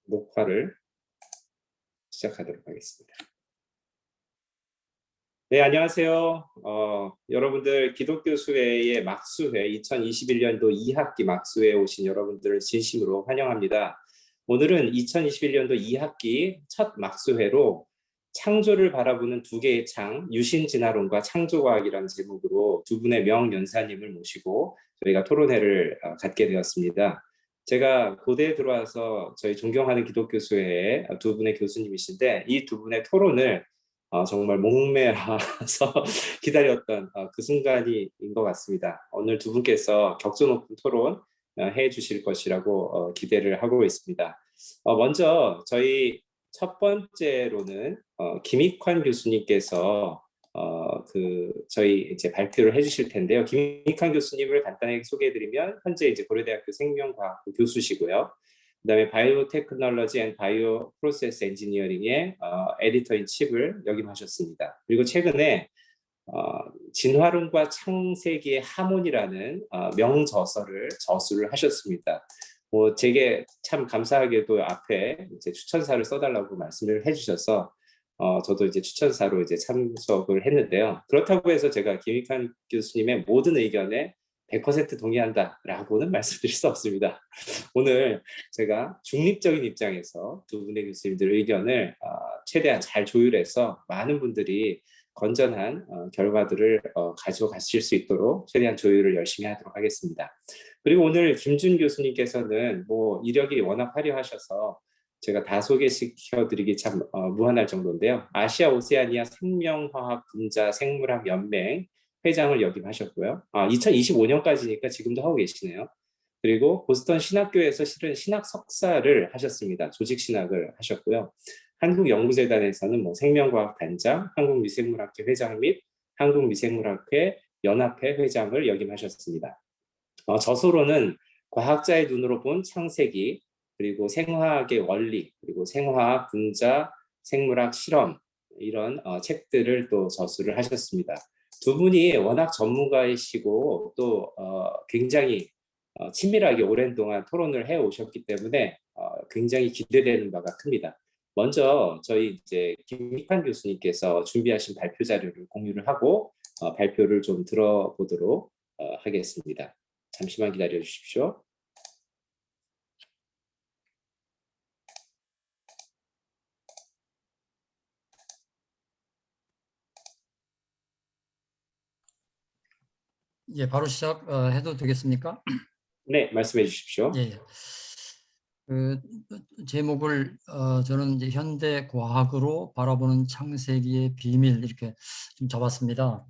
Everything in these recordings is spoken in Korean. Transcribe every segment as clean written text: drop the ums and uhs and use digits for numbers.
녹화를 시작하도록 하겠습니다. 네, 안녕하세요. 여러분들 기독교 수회의 막수회 2021년도 2학기 막수회에 오신 여러분들을 진심으로 환영합니다. 오늘은 2021년도 2학기 첫 막수회로 창조를 바라보는 두 개의 창, 유신진화론과 창조과학이라는 제목으로 두 분의 명연사님을 모시고 저희가 토론회를 갖게 되었습니다. 제가 고대에 들어와서 저희 존경하는 기독교 수회의 두 분의 교수님이신데 이 두 분의 토론을 정말 목매라서 기다렸던 그 순간인 것 같습니다. 오늘 두 분께서 격조 높은 토론 해 주실 것이라고 기대를 하고 있습니다. 먼저 저희 첫 번째로는 김익환 교수님께서 저희 이제 발표를 해주실 텐데요. 김익환 교수님을 간단하게 소개해드리면 현재 이제 고려대학교 생명과학부 교수시고요. 그다음에 바이오테크놀로지 앤 바이오 프로세스 엔지니어링의 에디터인 칩을 역임하셨습니다. 그리고 최근에 진화론과 창세기의 하모니라는 저수를 하셨습니다. 제게 참 감사하게도 앞에 이제 추천사를 써달라고 말씀을 해주셔서 저도 이제 추천사로 이제 참석을 했는데요. 그렇다고 해서 제가 김익환 교수님의 모든 의견에 100% 동의한다라고는 말씀드릴 수 없습니다. 오늘 제가 중립적인 입장에서 두 분의 교수님들 의견을 최대한 잘 조율해서 많은 분들이 건전한 결과들을 가져가실 수 있도록 최대한 조율을 열심히 하도록 하겠습니다. 그리고 오늘 김준 교수님께서는 이력이 워낙 화려하셔서 제가 다 소개시켜드리기 참 무한할 정도인데요. 아시아 오세아니아 생명화학 분자 생물학 연맹 회장을 역임하셨고요. 2025년까지니까 지금도 하고 계시네요. 그리고 보스턴 신학교에서 실은 신학 석사를 하셨습니다. 조직 신학을 하셨고요. 한국연구재단에서는 생명과학 단장, 한국미생물학회 회장 및 한국미생물학회 연합회 회장을 역임하셨습니다. 저서로는 과학자의 눈으로 본 창세기, 그리고 생화학의 원리, 그리고 생화학 분자, 생물학 실험 이런 책들을 또 저술을 하셨습니다. 두 분이 워낙 전문가이시고 또 굉장히 친밀하게 오랜 동안 토론을 해 오셨기 때문에 굉장히 기대되는 바가 큽니다. 먼저 저희 이제 김익환 교수님께서 준비하신 발표 자료를 공유를 하고 발표를 좀 들어보도록 하겠습니다. 잠시만 기다려 주십시오. 예, 바로 시작해도 되겠습니까? 네, 말씀해 주십시오. 예. 그 제목을 저는 이제 현대 과학으로 바라보는 창세기의 비밀 이렇게 좀 잡았습니다.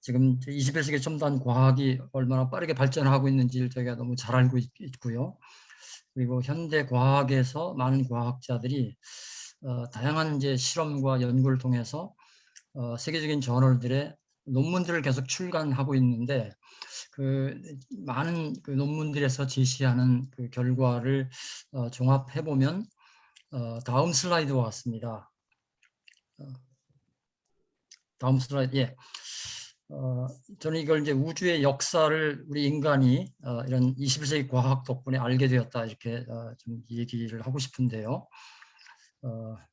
지금 21세기 첨단 과학이 얼마나 빠르게 발전하고 있는지를 저희가 너무 잘 알고 있고요. 그리고 현대 과학에서 많은 과학자들이 다양한 이제 실험과 연구를 통해서 세계적인 저널들의 논문들을 계속 출간하고 있는데 그 많은 그 논문들에서 제시하는 그 결과를 종합해 보면 다음 슬라이드와 같습니다. 다음 슬라이드. 예. 저는 이걸 이제 우주의 역사를 우리 인간이 이런 21세기 과학 덕분에 알게 되었다 이렇게 좀 얘기를 하고 싶은데요.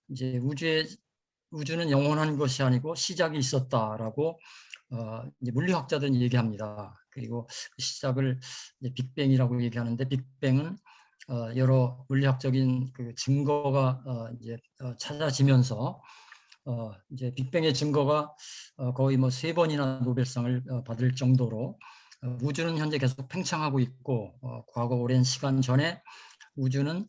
이제 우주는 영원한 것이 아니고 시작이 있었다라고 이제 물리학자들은 얘기합니다. 그리고 그 시작을 이제 빅뱅이라고 얘기하는데 빅뱅은 여러 물리학적인 그 증거가 이제 찾아지면서 이제 빅뱅의 증거가 거의 3번이나 노벨상을 받을 정도로 우주는 현재 계속 팽창하고 있고 과거 오랜 시간 전에 우주는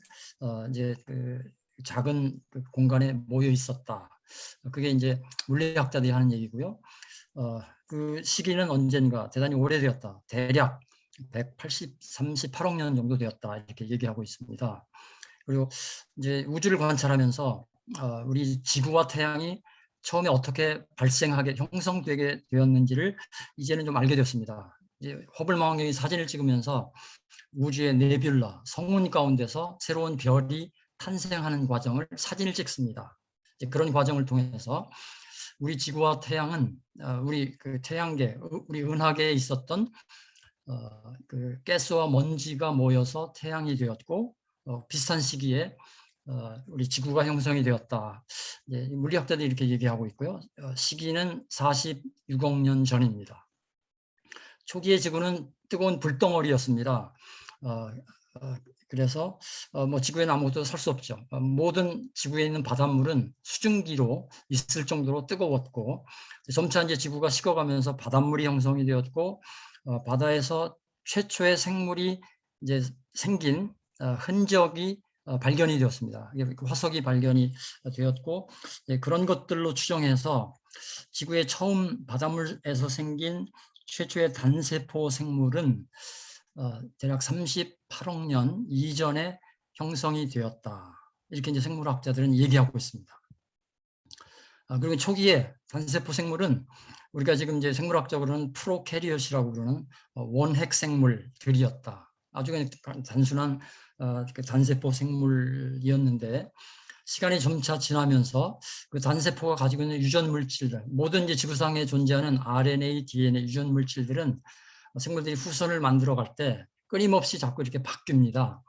이제 그 작은 그 공간에 모여 있었다. 그게 이제 물리학자들이 하는 얘기고요. 그 시기는 언젠가 대단히 오래되었다. 대략 138억 년 정도 되었다. 이렇게 얘기하고 있습니다. 그리고 이제 우주를 관찰하면서 우리 지구와 태양이 처음에 어떻게 형성되게 되었는지를 이제는 좀 알게 되었습니다. 이제 허블 망원경이 사진을 찍으면서 우주의 네뷸라, 성운 가운데서 새로운 별이 탄생하는 과정을 사진을 찍습니다. 이제 그런 과정을 통해서 우리 지구와 태양은 우리 그 태양계, 우리 은하계에 있었던 그 가스와 먼지가 모여서 태양이 되었고 비슷한 시기에 우리 지구가 형성이 되었다. 물리학자들이 이렇게 얘기하고 있고요. 시기는 46억 년 전입니다. 초기의 지구는 뜨거운 불덩어리였습니다. 그래서 뭐 지구에는 아무것도 살 수 없죠. 모든 지구에 있는 바닷물은 수증기로 있을 정도로 뜨거웠고, 점차 이제 지구가 식어가면서 바닷물이 형성이 되었고, 바다에서 최초의 생물이 이제 생긴 흔적이 발견이 되었습니다. 화석이 발견이 되었고, 그런 것들로 추정해서 지구의 처음 바닷물에서 생긴 최초의 단세포 생물은 대략 38억 년 이전에 형성이 되었다. 이렇게 이제 생물학자들은 얘기하고 있습니다. 그리고 초기에 단세포 생물은 우리가 지금 이제 생물학적으로는 프로캐리엇이라고 부르는 원핵 생물들이었다. 아주 그냥 단순한 그 단세포 생물이었는데, 시간이 점차 지나면서 그 단세포가 가지고 있는 유전 물질들, 모든 이제 지구상에 존재하는 RNA, DNA 유전 물질들은 생물들이 후손을 만들어 갈 때 끊임없이 자꾸 이렇게 바뀝니다.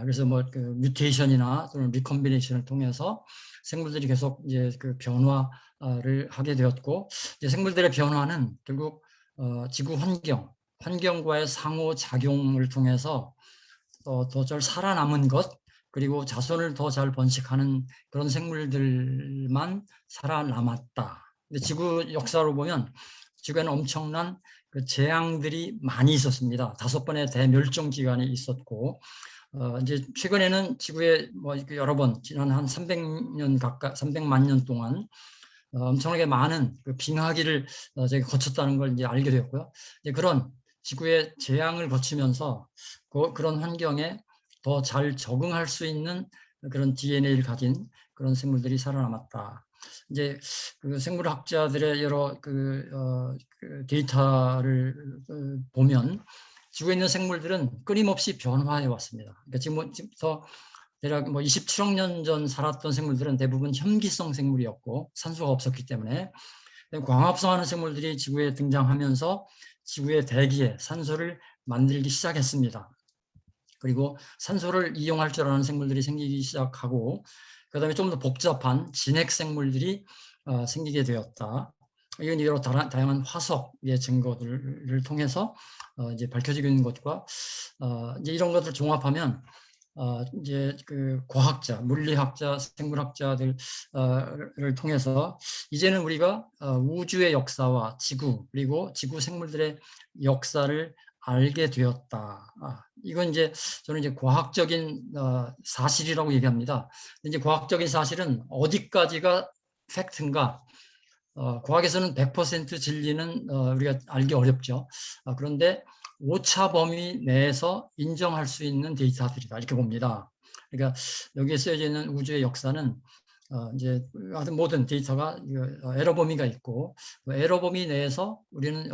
그래서 뭐 그 뮤테이션이나 또는 리컴비네이션을 통해서 생물들이 계속 이제 그 변화를 하게 되었고, 이제 생물들의 변화는 결국 지구 환경과의 상호 작용을 통해서 더 잘 살아남은 것, 그리고 자손을 더 잘 번식하는 그런 생물들만 살아남았다. 근데 지구 역사로 보면 지구에는 엄청난 그 재앙들이 많이 있었습니다. 5번의 대멸종 기간이 있었고, 이제 최근에는 지구에 뭐 여러 번 지난 한 300년 가까이 300만 년 동안 엄청나게 많은 그 빙하기를 저희가 거쳤다는 걸 이제 알게 되었고요. 이제 그런 지구의 재앙을 거치면서 그런 환경에 더 잘 적응할 수 있는 그런 DNA를 가진 그런 생물들이 살아남았다. 이제 그 생물학자들의 여러 그 데이터를 보면 지구에 있는 생물들은 끊임없이 변화해 왔습니다. 그러니까 지금부터 대략 뭐 27억 년 전 살았던 생물들은 대부분 혐기성 생물이었고 산소가 없었기 때문에, 광합성하는 생물들이 지구에 등장하면서 지구의 대기에 산소를 만들기 시작했습니다. 그리고 산소를 이용할 줄 아는 생물들이 생기기 시작하고, 그다음에 좀 더 복잡한 진핵 생물들이 생기게 되었다. 이건 여러 다양한 화석의 증거들을 통해서 이제 밝혀지고 있는 것과 이제 이런 것들을 종합하면 이제 그 과학자, 물리학자, 생물학자들을 통해서 이제는 우리가 우주의 역사와 지구, 그리고 지구 생물들의 역사를 알게 되었다. 이건 이제 저는 이제 과학적인 사실이라고 얘기합니다. 이제 과학적인 사실은 어디까지가 팩트인가? 과학에서는 100% 진리는 우리가 알기 어렵죠. 그런데 오차 범위 내에서 인정할 수 있는 데이터들이다, 이렇게 봅니다. 그러니까 여기에 쓰여져 있는 우주의 역사는 이제 하여튼 모든 데이터가 에러 범위가 있고, 그 에러 범위 내에서 우리는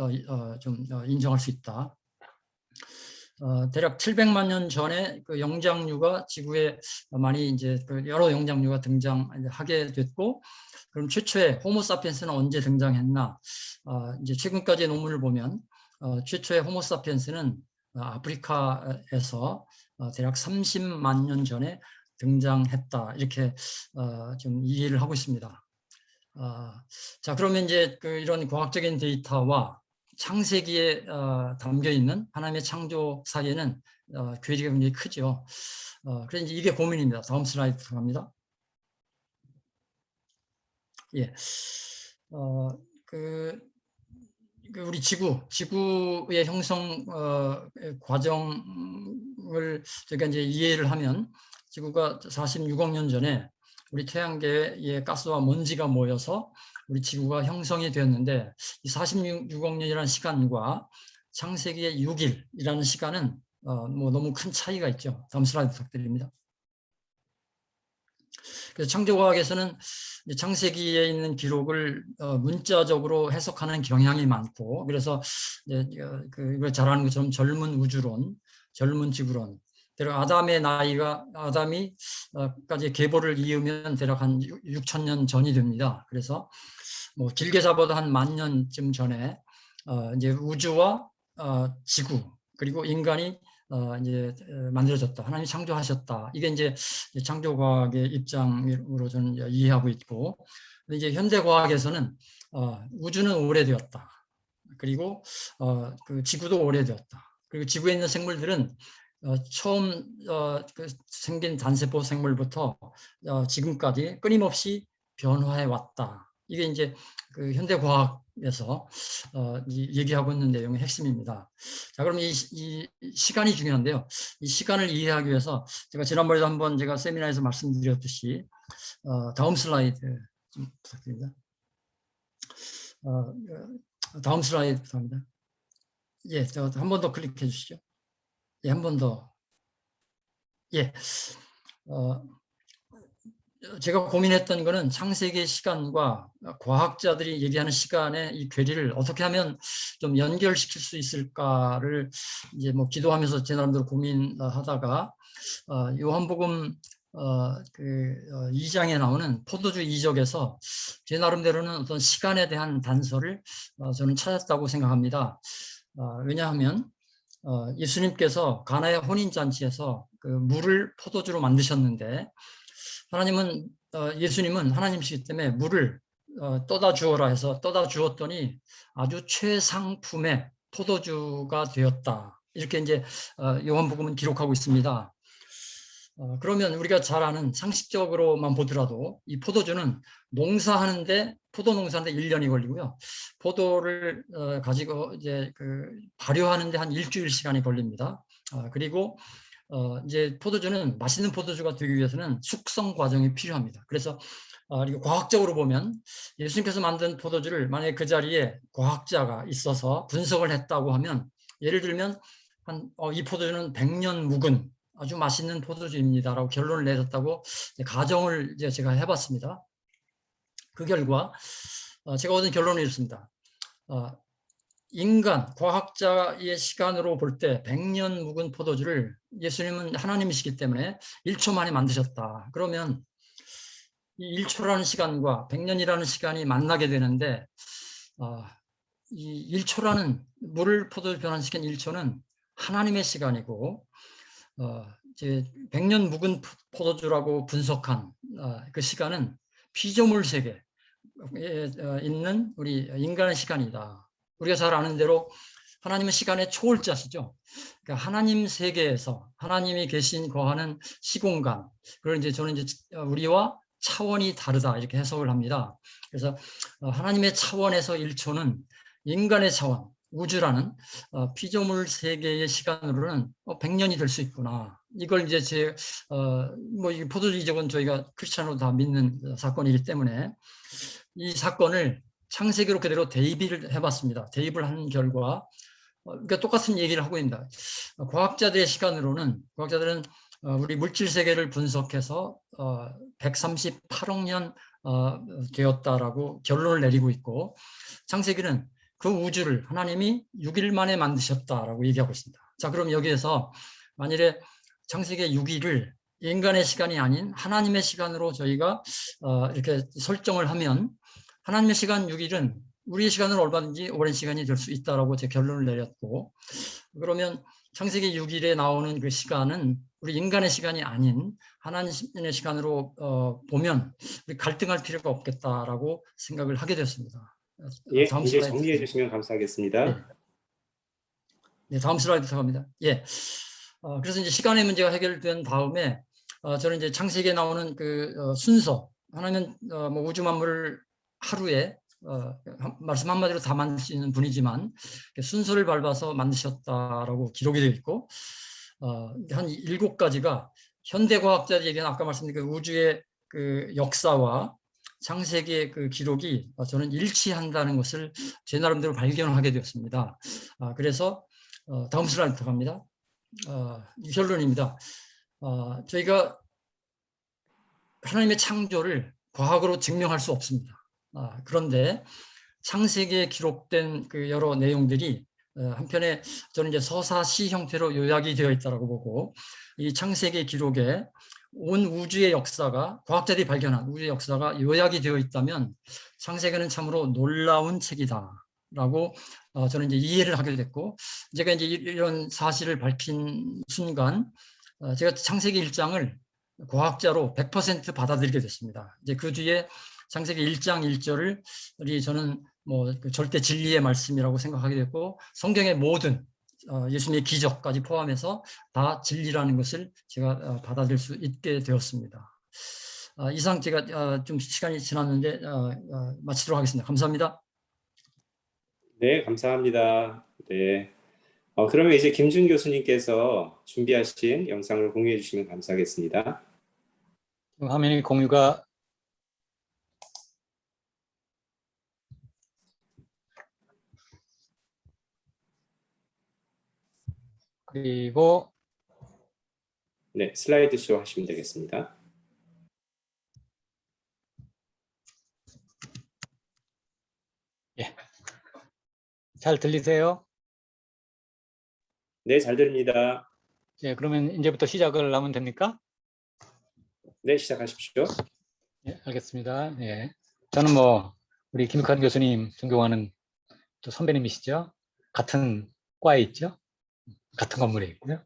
좀 인정할 수 있다. 대략 700만 년 전에 그 영장류가 지구에 많이 이제 그 여러 영장류가 등장하게 됐고, 그럼 최초의 호모사피엔스는 언제 등장했나? 이제 최근까지의 논문을 보면 최초의 호모사피엔스는 아프리카에서 대략 30만 년 전에 등장했다, 이렇게 좀 이해를 하고 있습니다. 자, 그러면 이제 이런 과학적인 데이터와 창세기에 담겨 있는 하나님의 창조 사이에는 괴리가 굉장히 크죠. 그래서 이제 이게 고민입니다. 다음 슬라이드 갑니다. 예, 그 우리 지구의 형성 과정을 저희가 이제 이해를 하면, 지구가 46억 년 전에 우리 태양계의 가스와 먼지가 모여서 우리 지구가 형성이 되었는데, 이 46억 년이라는 시간과 창세기의 6일이라는 시간은 뭐 너무 큰 차이가 있죠. 다음 슬라이드 부탁드립니다. 그래서 창조과학에서는 창세기에 있는 기록을 문자적으로 해석하는 경향이 많고, 그래서 이걸 잘 아는 것처럼 젊은 우주론, 젊은 지구론, 대략 아담이 까지 계보를 이으면 대략 한 6천 년 전이 됩니다. 그래서 뭐 길게 잡아도 한 10,000년쯤 전에 이제 우주와 지구, 그리고 인간이 이제 만들어졌다. 하나님이 창조하셨다. 이게 이제 창조과학의 입장으로 저는 이해하고 있고, 근데 이제 현대과학에서는 우주는 오래되었다. 그리고 그 지구도 오래되었다. 그리고 지구에 있는 생물들은 처음 그 생긴 단세포 생물부터 지금까지 끊임없이 변화해 왔다. 이게 이제 그 현대 과학에서 얘기하고 있는 내용의 핵심입니다. 자, 그럼 이 시간이 중요한데요. 이 시간을 이해하기 위해서 제가 지난번에도 한번 제가 세미나에서 말씀드렸듯이 다음 슬라이드 좀 부탁드립니다. 다음 슬라이드 부탁합니다. 예, 한 번 더 클릭해 주시죠. 예, 한 번 더. 예, 제가 고민했던 거는 창세기의 시간과 과학자들이 얘기하는 시간의 이 괴리를 어떻게 하면 좀 연결시킬 수 있을까를 이제 뭐 기도하면서 제 나름대로 고민하다가 요한복음 2장에 나오는 포도주 이적에서 제 나름대로는 어떤 시간에 대한 단서를 저는 찾았다고 생각합니다. 왜냐하면 예수님께서 가나의 혼인잔치에서 그 물을 포도주로 만드셨는데 하나님은 예수님은 하나님이시기 때문에 물을 떠다 주어라 해서 떠다 주었더니 아주 최상품의 포도주가 되었다. 이렇게 이제 요한복음은 기록하고 있습니다. 그러면 우리가 잘 아는 상식적으로만 보더라도 이 포도주는 농사하는데 포도 농사하는데 1년이 걸리고요. 포도를 가지고 이제 그 발효하는데 한 일주일 시간이 걸립니다. 그리고 이제 포도주는 맛있는 포도주가 되기 위해서는 숙성 과정이 필요합니다. 그래서 이거 과학적으로 보면 예수님께서 만든 포도주를 만약에 그 자리에 과학자가 있어서 분석을 했다고 하면 예를 들면 이 포도주는 100년 묵은 아주 맛있는 포도주입니다라고 결론을 내렸다고 가정을 이제 제가 해봤습니다. 그 결과 제가 얻은 결론은 이렇습니다. 인간, 과학자의 시간으로 볼 때 100년 묵은 포도주를 예수님은 하나님이시기 때문에 1초 만에 만드셨다. 그러면 이 1초라는 시간과 100년이라는 시간이 만나게 되는데 이 1초라는 물을 포도주 변환시킨 1초는 하나님의 시간이고 이제 100년 묵은 포도주라고 분석한 그 시간은 피조물 세계에 있는 우리 인간의 시간이다. 우리가 잘 아는 대로 하나님은 시간의 초월자시죠. 그러니까 하나님 세계에서 하나님이 계신 거하는 시공간, 그걸 이제 저는 이제 우리와 차원이 다르다 이렇게 해석을 합니다. 그래서 하나님의 차원에서 1초는 인간의 차원, 우주라는 피조물 세계의 시간으로는 100년이 될 수 있구나. 이걸 이제 뭐 이 포도주 이적은 저희가 크리스찬으로 다 믿는 사건이기 때문에 이 사건을 창세기로 그대로 대입을 해봤습니다. 대입을 한 결과 그러니까 똑같은 얘기를 하고 있습니다. 과학자들의 시간으로는 과학자들은 우리 물질 세계를 분석해서 138억 년 되었다라고 결론을 내리고 있고 창세기는 그 우주를 하나님이 6일 만에 만드셨다라고 얘기하고 있습니다. 자, 그럼 여기에서 만일에 창세기 6일을 인간의 시간이 아닌 하나님의 시간으로 저희가 이렇게 설정을 하면 하나님의 시간 6일은 우리의 시간은 얼마든지 오랜 시간이 될 수 있다라고 제 결론을 내렸고 그러면 창세기 6일에 나오는 그 시간은 우리 인간의 시간이 아닌 하나님의 시간으로 보면 우리 갈등할 필요가 없겠다라고 생각을 하게 됐습니다. 예, 다음 이제 슬라이드. 정리해 주시면 감사하겠습니다. 예. 네, 다음 슬라이드 들어갑니다. 예. 그래서 이제 시간의 문제가 해결된 다음에 저는 이제 창세기에 나오는 그 순서 하나는 뭐 우주 만물을 하루에 말씀 한마디로 다 만들 수 있는 분이지만 순서를 밟아서 만드셨다라고 기록이 되어 있고 한 7가지가 현대과학자들이 얘기한 아까 말씀드린 그 우주의 그 역사와 창세기의 그 기록이 저는 일치한다는 것을 제 나름대로 발견하게 되었습니다. 그래서 다음 슬라이드 들어갑니다. 결론입니다. 저희가 하나님의 창조를 과학으로 증명할 수 없습니다. 그런데 창세기에 기록된 그 여러 내용들이 한편에 저는 이제 서사시 형태로 요약이 되어 있다고 보고 이 창세기 기록에 온 우주의 역사가 과학자들이 발견한 우주의 역사가 요약이 되어 있다면 창세기는 참으로 놀라운 책이다. 라고 저는 이제 이해를 하게 됐고, 제가 이제 이런 사실을 밝힌 순간 제가 창세기 1장을 과학자로 100% 받아들이게 됐습니다. 이제 그 뒤에 창세기 1장 1절을 저는 그 절대 진리의 말씀이라고 생각하게 됐고, 성경의 모든 예수님의 기적까지 포함해서 다 진리라는 것을 제가 받아들일 수 있게 되었습니다. 이상 제가 좀 시간이 지났는데 마치도록 하겠습니다. 감사합니다. 네, 감사합니다. 네. 그러면 이제 김준 교수님께서 준비하신 영상을 공유해 주시면 감사하겠습니다. 화면이 공유가 그리고 네, 슬라이드 쇼 하시면 되겠습니다. 예. 잘 들리세요? 네, 잘 들립니다. 예, 그러면 이제부터 시작을 하면 됩니까? 네, 시작하십시오. 예, 알겠습니다. 예. 저는 우리 김익환 교수님 존경하는 또 선배님이시죠. 같은 과에 있죠. 같은 건물에 있고요.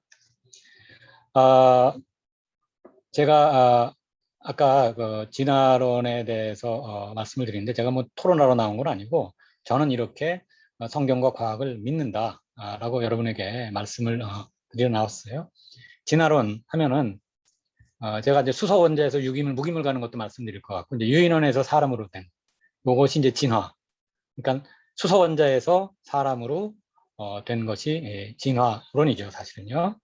제가 아까 그 진화론에 대해서 말씀을 드리는데, 제가 토론하러 나온 건 아니고, 저는 이렇게 성경과 과학을 믿는다라고 여러분에게 말씀을 드려 나왔어요. 진화론 하면은 제가 이제 수소 원자에서 유기물, 무기물 가는 것도 말씀드릴 것 같고, 이제 유인원에서 사람으로 된 이것이 이제 진화. 그러니까 수소 원자에서 사람으로 된 것이 진화론이죠, 사실은요.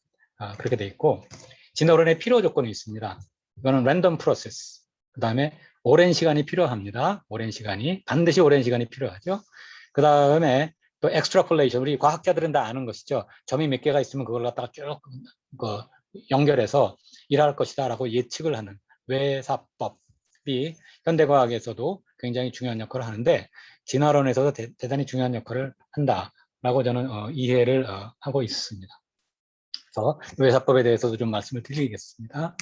그렇게 돼 있고, 진화론에 필요 조건이 있습니다. 이거는 랜덤 프로세스. 그다음에 오랜 시간이 필요합니다. 오랜 시간이, 반드시 오랜 시간이 필요하죠. 그다음에 또 엑스트라폴레이션, 우리 과학자들은 다 아는 것이죠. 점이 몇 개가 있으면 그걸 갖다가 쭉 연결해서 일할 것이다라고 예측을 하는 외사법이 현대과학에서도 굉장히 중요한 역할을 하는데, 진화론에서도 대단히 중요한 역할을 한다라고 저는 이해를 하고 있습니다. 그래서 외사법에 대해서도 좀 말씀을 드리겠습니다.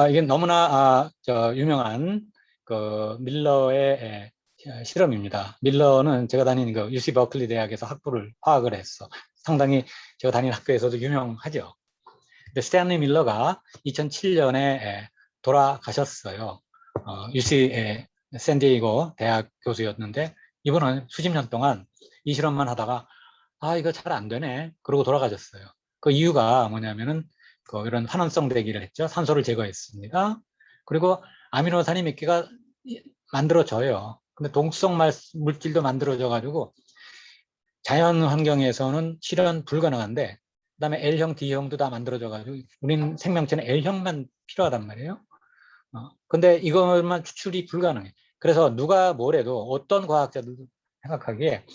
이게 너무나 유명한 그 밀러의 실험입니다. 밀러는 제가 다니는 그 UC 버클리 대학에서 화학을 했어. 상당히 제가 다니는 학교에서도 유명하죠. 근데 스탠리 밀러가 2007년에 돌아가셨어요. UC 샌디에이고 대학 교수였는데, 이분은 수십 년 동안 이 실험만 하다가 이거 잘 안 되네 그러고 돌아가셨어요. 그 이유가 뭐냐면은 이런 환원성 대기를 했죠. 산소를 제거했습니다. 그리고 아미노산이 몇 개가 만들어져요. 근데 동수성 물질도 만들어져 가지고 자연 환경에서는 실현 불가능한데, 그다음에 L형, D형도 다 만들어져 가지고 우리는 생명체는 L형만 필요하단 말이에요. 근데 이것만 추출이 불가능해. 그래서 누가 뭐래도 어떤 과학자들도 생각하기에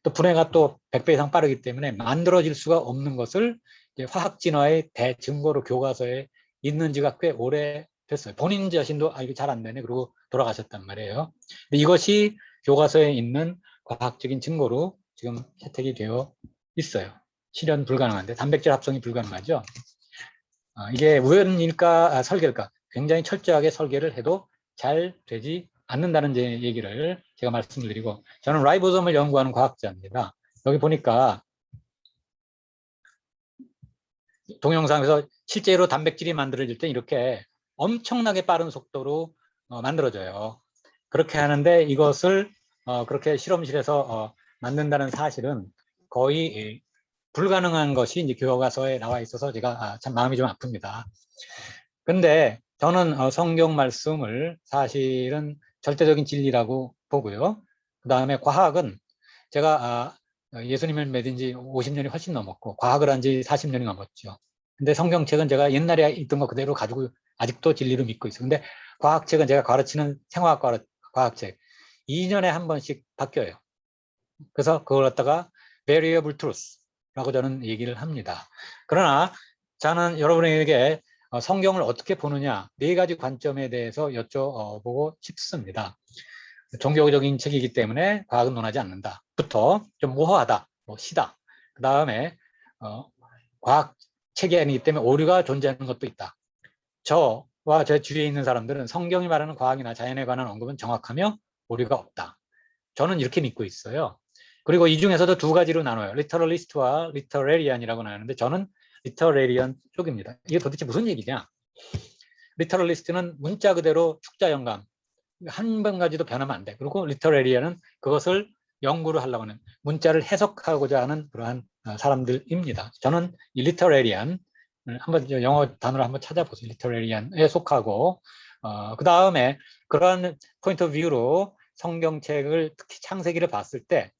또 분해가 또 100배 이상 빠르기 때문에 만들어질 수가 없는 것을 이제 화학 진화의 대증거로 교과서에 있는 지가 꽤 오래 됐어요. 본인 자신도 이거 잘 안 되네 그러고 돌아가셨단 말이에요. 근데 이것이 교과서에 있는 과학적인 증거로 지금 채택이 되어 있어요. 실현 불가능한데, 단백질 합성이 불가능하죠. 이게 우연일까 설계일까, 굉장히 철저하게 설계를 해도 잘 되지 않는다는 얘기를 제가 말씀을 드리고, 저는 라이보솜을 연구하는 과학자입니다. 여기 보니까 동영상에서 실제로 단백질이 만들어질 때 이렇게 엄청나게 빠른 속도로 만들어져요. 그렇게 하는데 이것을 그렇게 실험실에서 만든다는 사실은 거의 불가능한 것이 이제 교과서에 나와 있어서 제가 참 마음이 좀 아픕니다. 근데 저는 성경 말씀을 사실은 절대적인 진리라고 보고요. 그 다음에 과학은 제가 예수님을 믿은 지 50년이 훨씬 넘었고, 과학을 한 지 40년이 넘었죠. 근데 성경책은 제가 옛날에 있던 거 그대로 가지고 아직도 진리로 믿고 있어요. 근데 과학책은 제가 가르치는 생화학 과학책 2년에 한 번씩 바뀌어요. 그래서 그걸 갖다가 variable truth라고 저는 얘기를 합니다. 그러나 저는 여러분에게 성경을 어떻게 보느냐, 네 가지 관점에 대해서 여쭤보고 싶습니다. 종교적인 책이기 때문에 과학은 논하지 않는다 부터 좀 모호하다, 시다. 그 다음에 과학 책이 아니기 때문에 오류가 존재하는 것도 있다. 저와 제 주위에 있는 사람들은 성경이 말하는 과학이나 자연에 관한 언급은 정확하며 오류가 없다. 저는 이렇게 믿고 있어요. 그리고 이 중에서도 두 가지로 나눠요. 리터럴리스트와 리터레리안이라고 나누는데 저는 리터레리안 쪽입니다. 이게 도대체 무슨 얘기냐? 리터럴리스트는 문자 그대로 축자 영감 한 번 가지도 변하면 안 돼. 그리고 리터레리안은 그것을 연구를 하려고 하는 문자를 해석하고자 하는 그러한 사람들입니다. 저는 이 리터레리안 한번 영어 단어를 한번 찾아보세요. 리터레리안에 속하고 그 다음에 그러한 포인트 오브 뷰로 성경책을 특히 창세기를 봤을 때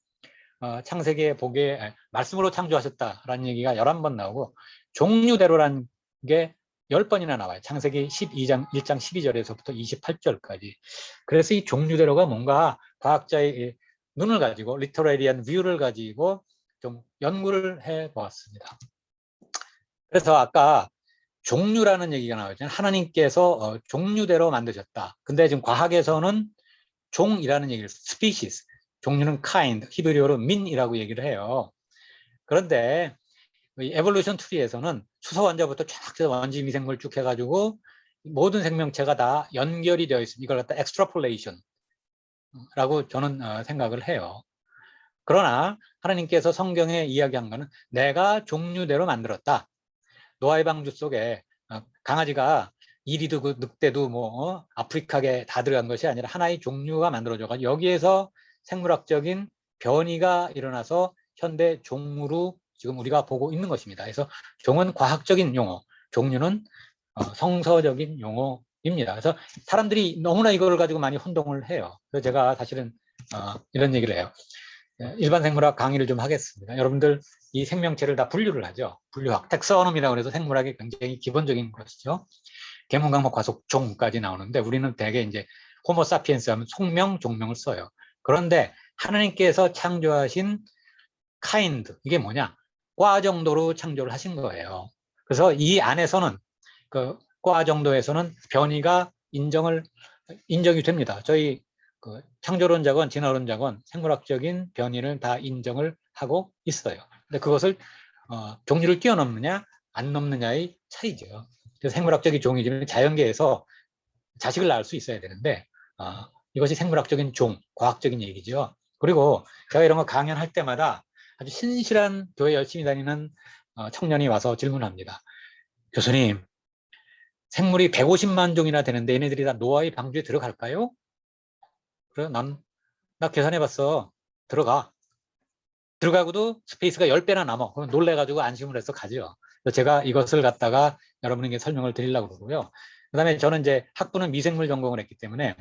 창세기에 보기에 말씀으로 창조하셨다라는 얘기가 11번 나오고 종류대로라는 게 10번이나 나와요. 창세기 12장 1장 12절에서부터 28절까지. 그래서 이 종류대로가 뭔가 과학자의 눈을 가지고 리터레리안 뷰를 가지고 좀 연구를 해 보았습니다. 그래서 아까 종류라는 얘기가 나오잖아요. 하나님께서 종류대로 만드셨다. 근데 지금 과학에서는 종이라는 얘기를 species, 종류는 kind, 히브리어로 min이라고 얘기를 해요. 그런데 에볼루션 트리에서는 수소 원자부터 쫙 원지 미생물 쭉 해가지고 모든 생명체가 다 연결이 되어 있습니다. 이걸 갖다 extrapolation라고 저는 생각을 해요. 그러나 하나님께서 성경에 이야기한 거는 내가 종류대로 만들었다. 노아의 방주 속에 강아지가 이리도 그 늑대도 뭐 아프리카계 다 들어간 것이 아니라 하나의 종류가 만들어져가지고 여기에서 생물학적인 변이가 일어나서 현대 종으로 지금 우리가 보고 있는 것입니다. 그래서 종은 과학적인 용어, 종류는 성서적인 용어입니다. 그래서 사람들이 너무나 이걸 가지고 많이 혼동을 해요. 그래서 제가 사실은 이런 얘기를 해요. 일반 생물학 강의를 좀 하겠습니다. 여러분들 이 생명체를 다 분류를 하죠. 분류학, 텍서оном이라고 해서 생물학의 굉장히 기본적인 것이죠. 계문, 강목, 과속, 종까지 나오는데 우리는 대개 이제 호모 사피엔스 하면 속명, 종명을 써요. 그런데 하나님께서 창조하신 kind, 이게 뭐냐? 과 정도로 창조를 하신 거예요. 그래서 이 안에서는 그 과 정도에서는 변이가 인정이 됩니다. 저희 그 창조론자건 진화론자건 생물학적인 변이를 다 인정을 하고 있어요. 근데 그것을 종류를 뛰어넘느냐 안 넘느냐의 차이죠. 그래서 생물학적인 종이지만 자연계에서 자식을 낳을 수 있어야 되는데 이것이 생물학적인 종, 과학적인 얘기죠. 그리고 제가 이런 거 강연할 때마다 아주 신실한 교회 열심히 다니는 청년이 와서 질문합니다. 교수님, 생물이 150만 종이나 되는데 얘네들이 다 노아의 방주에 들어갈까요? 그래, 나 계산해봤어. 들어가고도 스페이스가 10배나 남아. 그럼 놀래가지고 안심을 해서 가죠. 제가 이것을 갖다가 여러분에게 설명을 드리려고 그러고요. 그 다음에 저는 이제 학부는 미생물 전공을 했기 때문에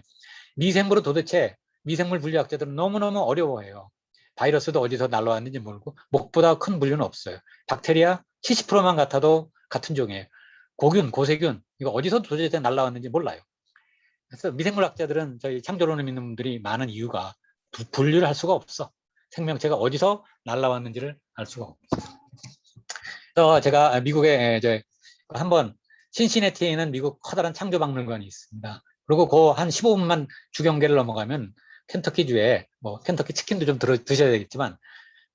미생물은 도대체 미생물 분류학자들은 너무너무 어려워해요. 바이러스도 어디서 날라왔는지 모르고 목보다 큰 분류는 없어요. 박테리아 70%만 같아도 같은 종이에요. 고균, 고세균 이거 어디서 도대체 날라왔는지 몰라요. 그래서 미생물학자들은 저희 창조론을 믿는 분들이 많은 이유가 분류를 할 수가 없어. 생명체가 어디서 날라왔는지를 알 수가 없어. 그래서 제가 미국에 이제 한번 신시내티에 있는 미국 커다란 창조박물관이 있습니다. 그리고 그 한 15분만 주경계를 넘어가면 켄터키주에 뭐 켄터키 치킨도 좀 드셔야 되겠지만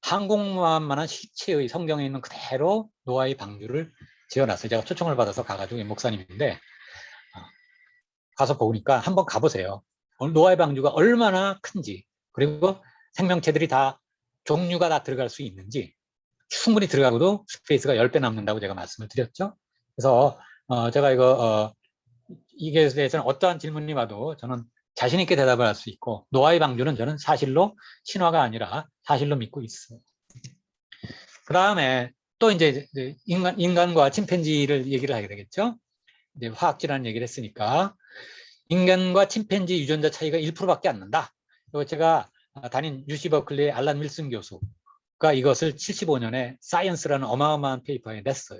항공모함만한 실체의 성경에 있는 그대로 노아의 방주를 지어놨어요. 제가 초청을 받아서 가가지고 목사님인데 가서 보니까 한번 가보세요. 노아의 방주가 얼마나 큰지 그리고 생명체들이 다 종류가 다 들어갈 수 있는지 충분히 들어가고도 스페이스가 10배 남는다고 제가 말씀을 드렸죠. 그래서 제가 이게 대해서는 어떠한 질문이 와도 저는 자신 있게 대답을 할 수 있고 노아의 방주는 저는 사실로 신화가 아니라 사실로 믿고 있어요. 그 다음에 또 이제 인간과 침팬지를 얘기를 하게 되겠죠. 이제 화학질환 얘기를 했으니까 인간과 침팬지 유전자 차이가 1%밖에 안 난다. 그리고 제가 다닌 UC 버클리의 알란 윌슨 교수가 이것을 75년에 사이언스라는 어마어마한 페이퍼에 냈어요.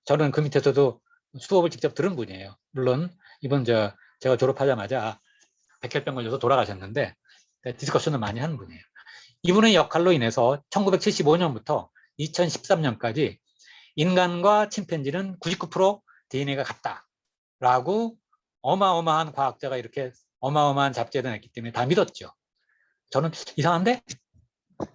저는 그 밑에서도 수업을 직접 들은 분이에요. 물론 이번 제가 졸업하자마자 백혈병 걸려서 돌아가셨는데 디스커션을 많이 하는 분이에요. 이분의 역할로 인해서 1975년부터 2013년까지 인간과 침팬지는 99% DNA가 같다라고 어마어마한 과학자가 이렇게 어마어마한 잡지에다 냈기 때문에 다 믿었죠. 저는 이상한데?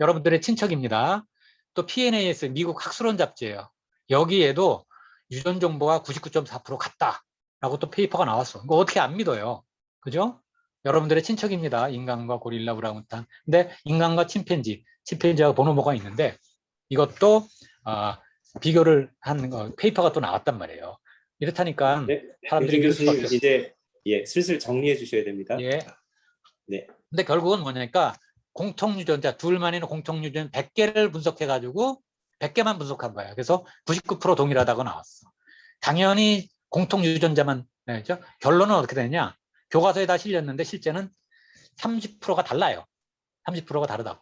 여러분들의 친척입니다. 또 PNAS 미국 학술원 잡지예요. 여기에도 유전 정보가 99.4% 같다라고 또 페이퍼가 나왔어. 이거 어떻게 안 믿어요? 그죠? 여러분들의 친척입니다. 인간과 고릴라, 우랑우탄. 근데 인간과 침팬지하고 보노보가 있는데 이것도 비교를 한 페이퍼가 또 나왔단 말이에요. 이렇다니까 네, 사람들이 김준 믿을 수밖에 교수님 없어요. 이제 슬슬 정리해 주셔야 됩니다. 예. 네. 근데 결국은 뭐냐니까 공통유전자, 둘만 있는 공통유전 100개를 분석해가지고 100개만 분석한 거예요. 그래서 99% 동일하다고 나왔어. 당연히 공통유전자만, 결론은 어떻게 되냐? 교과서에 다 실렸는데 실제는 30%가 달라요. 30%가 다르다고.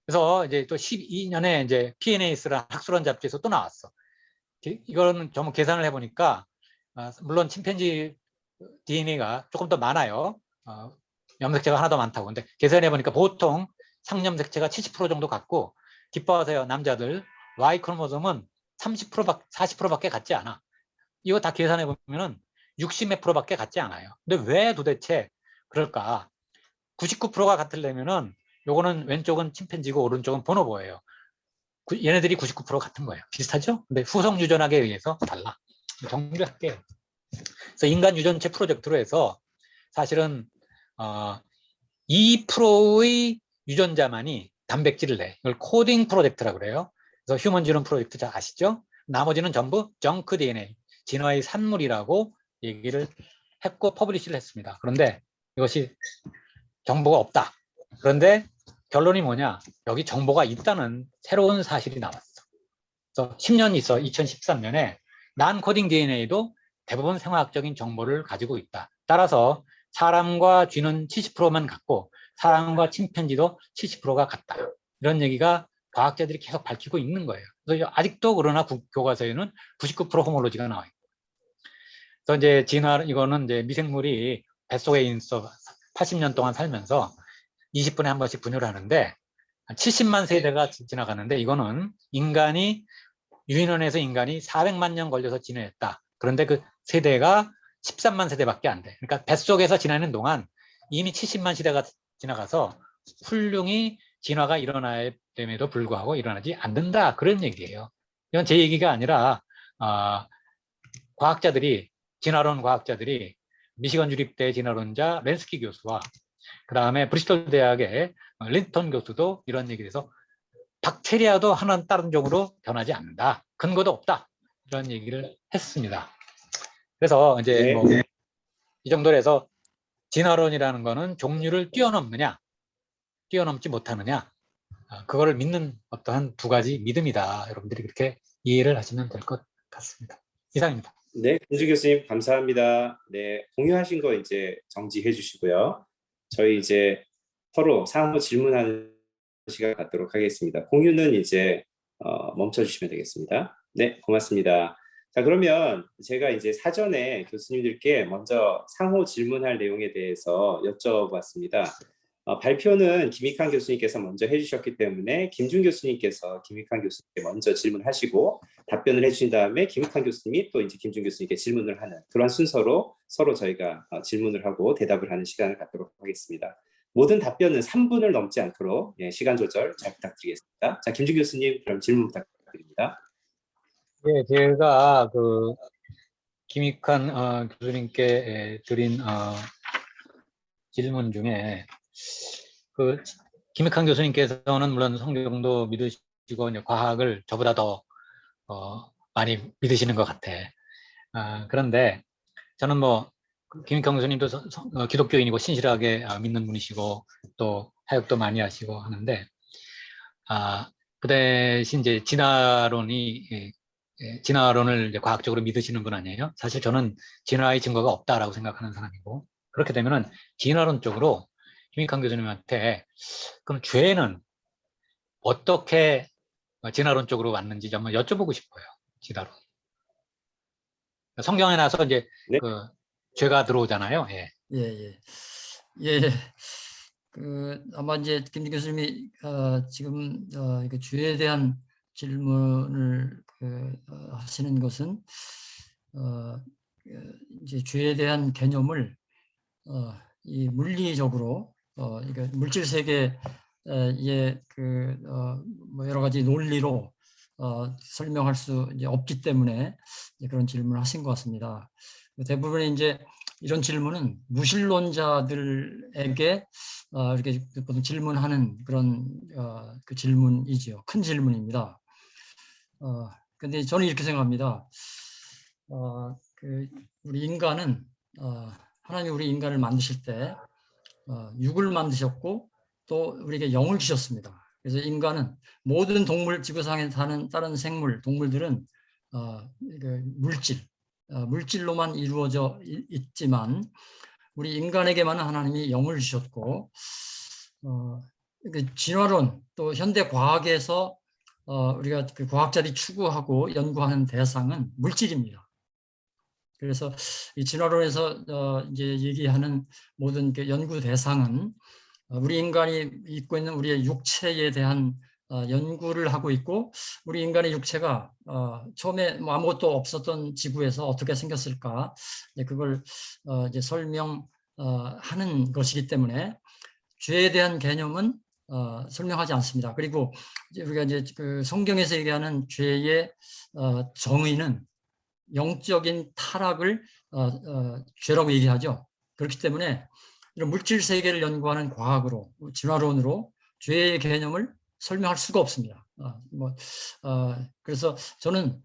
그래서 이제 또 12년에 이제 PNAS라는 학술원 잡지에서 또 나왔어. 이거는 전부 계산을 해보니까 물론 침팬지 DNA가 조금 더 많아요. 염색체가 하나 더 많다고. 근데 계산해보니까 보통 상염색체가 70% 정도 같고 기뻐하세요 남자들 Y 크로모솜은 30%, 40%밖에 같지 않아. 이거 다 계산해보면 60몇 %밖에 같지 않아요. 근데 왜 도대체 그럴까? 99%가 같으려면은 요거는 왼쪽은 침팬지고 오른쪽은 보노보예요. 얘네들이 99% 같은 거예요. 비슷하죠? 근데 후속 유전학에 의해서 달라. 정리할게요. 그래서 인간 유전체 프로젝트로 해서 사실은 2%의 유전자만이 단백질을 내. 이걸 코딩 프로젝트라고 그래요. 그래서 휴먼 지놈 프로젝트 잘 아시죠? 나머지는 전부 정크 DNA, 진화의 산물이라고 얘기를 했고 퍼블리시를 했습니다. 그런데 이것이 정보가 없다. 그런데 결론이 뭐냐? 여기 정보가 있다는 새로운 사실이 나왔어. 그래서 10년 있어 2013년에 난코딩 DNA도 대부분 생화학적인 정보를 가지고 있다. 따라서 사람과 쥐는 70%만 같고 사람과 침팬지도 70%가 같다. 이런 얘기가 과학자들이 계속 밝히고 있는 거예요. 그래서 아직도 그러나 교과서에는 99% 호몰로지가 나와 있고. 그래서 이제 이거는 이제 미생물이 뱃속에 있어 80년 동안 살면서 20분에 한 번씩 분열을 하는데 70만 세대가 지나가는데 이거는 유인원에서 인간이 400만 년 걸려서 진화했다. 그런데 그 세대가 13만 세대밖에 안 돼. 그러니까 뱃속에서 지나는 동안 이미 70만 시대가 지나가서 훌륭히 진화가 일어남에도 불구하고 일어나지 않는다. 그런 얘기예요. 이건 제 얘기가 아니라 진화론 과학자들이 미시건 주립대 진화론자 렌스키 교수와 그 다음에 브리스톨 대학의 린턴 교수도 이런 얘기를 해서 박테리아도 하나는 다른 종으로 변하지 않는다. 근거도 없다. 이런 얘기를 했습니다. 그래서 이제 네. 이 정도로 해서 진화론이라는 거는 종류를 뛰어넘느냐, 뛰어넘지 못하느냐, 그거를 믿는 어떠한 두 가지 믿음이다. 여러분들이 그렇게 이해를 하시면 될 것 같습니다. 이상입니다. 네, 김준 교수님 감사합니다. 네, 공유하신 거 이제 정지해 주시고요. 저희 이제 서로 상호 질문하는 시간 갖도록 하겠습니다. 공유는 이제 멈춰 주시면 되겠습니다. 네, 고맙습니다. 자, 그러면 제가 이제 사전에 교수님들께 먼저 상호 질문할 내용에 대해서 여쭤봤습니다. 발표는 김익환 교수님께서 먼저 해주셨기 때문에 김준 교수님께서 김익환 교수님께 먼저 질문하시고 답변을 해주신 다음에 김익환 교수님이 또 이제 김준 교수님께 질문을 하는 그런 순서로 서로 저희가 질문을 하고 대답을 하는 시간을 갖도록 하겠습니다. 모든 답변은 3분을 넘지 않도록 시간 조절 잘 부탁드리겠습니다. 자, 김준 교수님 그럼 질문 부탁드립니다. 네, 제가 김익환 교수님께 드린 질문 중에 김익환 교수님께서는 물론 성경도 믿으시고 이제 과학을 저보다 더 많이 믿으시는 것 같아. 그런데 저는 김익환 교수님도 기독교인이고 신실하게 믿는 분이시고 또 사역도 많이 하시고 하는데 그 대신 이제 진화론을 이제 과학적으로 믿으시는 분 아니에요? 사실 저는 진화의 증거가 없다라고 생각하는 사람이고 그렇게 되면은 진화론 쪽으로 김익환 교수님한테 그럼 죄는 어떻게 진화론 쪽으로 왔는지 좀 여쭤보고 싶어요. 진화론. 성경에 나서 이제 네. 죄가 들어오잖아요. 예. 예. 예. 아마 이제 김 교수님이 지금 이거 주에 대한 질문을 하시는 것은 이제 주에 대한 개념을 이 물리적으로 그러니까 물질 세계의 뭐 여러 가지 논리로 설명할 수 이제 없기 때문에 이제 그런 질문을 하신 것 같습니다. 대부분 이제 이런 질문은 무신론자들에게 이렇게 보통 질문하는 그런 그 질문이지요. 큰 질문입니다. 근데 저는 이렇게 생각합니다. 우리 인간은 하나님이 우리 인간을 만드실 때 육을 만드셨고 또 우리에게 영을 주셨습니다. 그래서 인간은 모든 동물, 지구상에 사는 다른 생물, 동물들은 물질로만 이루어져 있지만 우리 인간에게만은 하나님이 영을 주셨고 진화론 또 현대 과학에서 우리가 그 과학자들이 추구하고 연구하는 대상은 물질입니다. 그래서 이 진화론에서 이제 얘기하는 모든 그 연구 대상은 우리 인간이 입고 있는 우리의 육체에 대한 연구를 하고 있고 우리 인간의 육체가 처음에 뭐 아무것도 없었던 지구에서 어떻게 생겼을까 그걸 이제 설명하는 것이기 때문에 죄에 대한 개념은 설명하지 않습니다. 그리고 우리가 이제 그 성경에서 얘기하는 죄의 정의는 영적인 타락을 죄라고 얘기하죠. 그렇기 때문에 이런 물질 세계를 연구하는 과학으로 진화론으로 죄의 개념을 설명할 수가 없습니다. 그래서 저는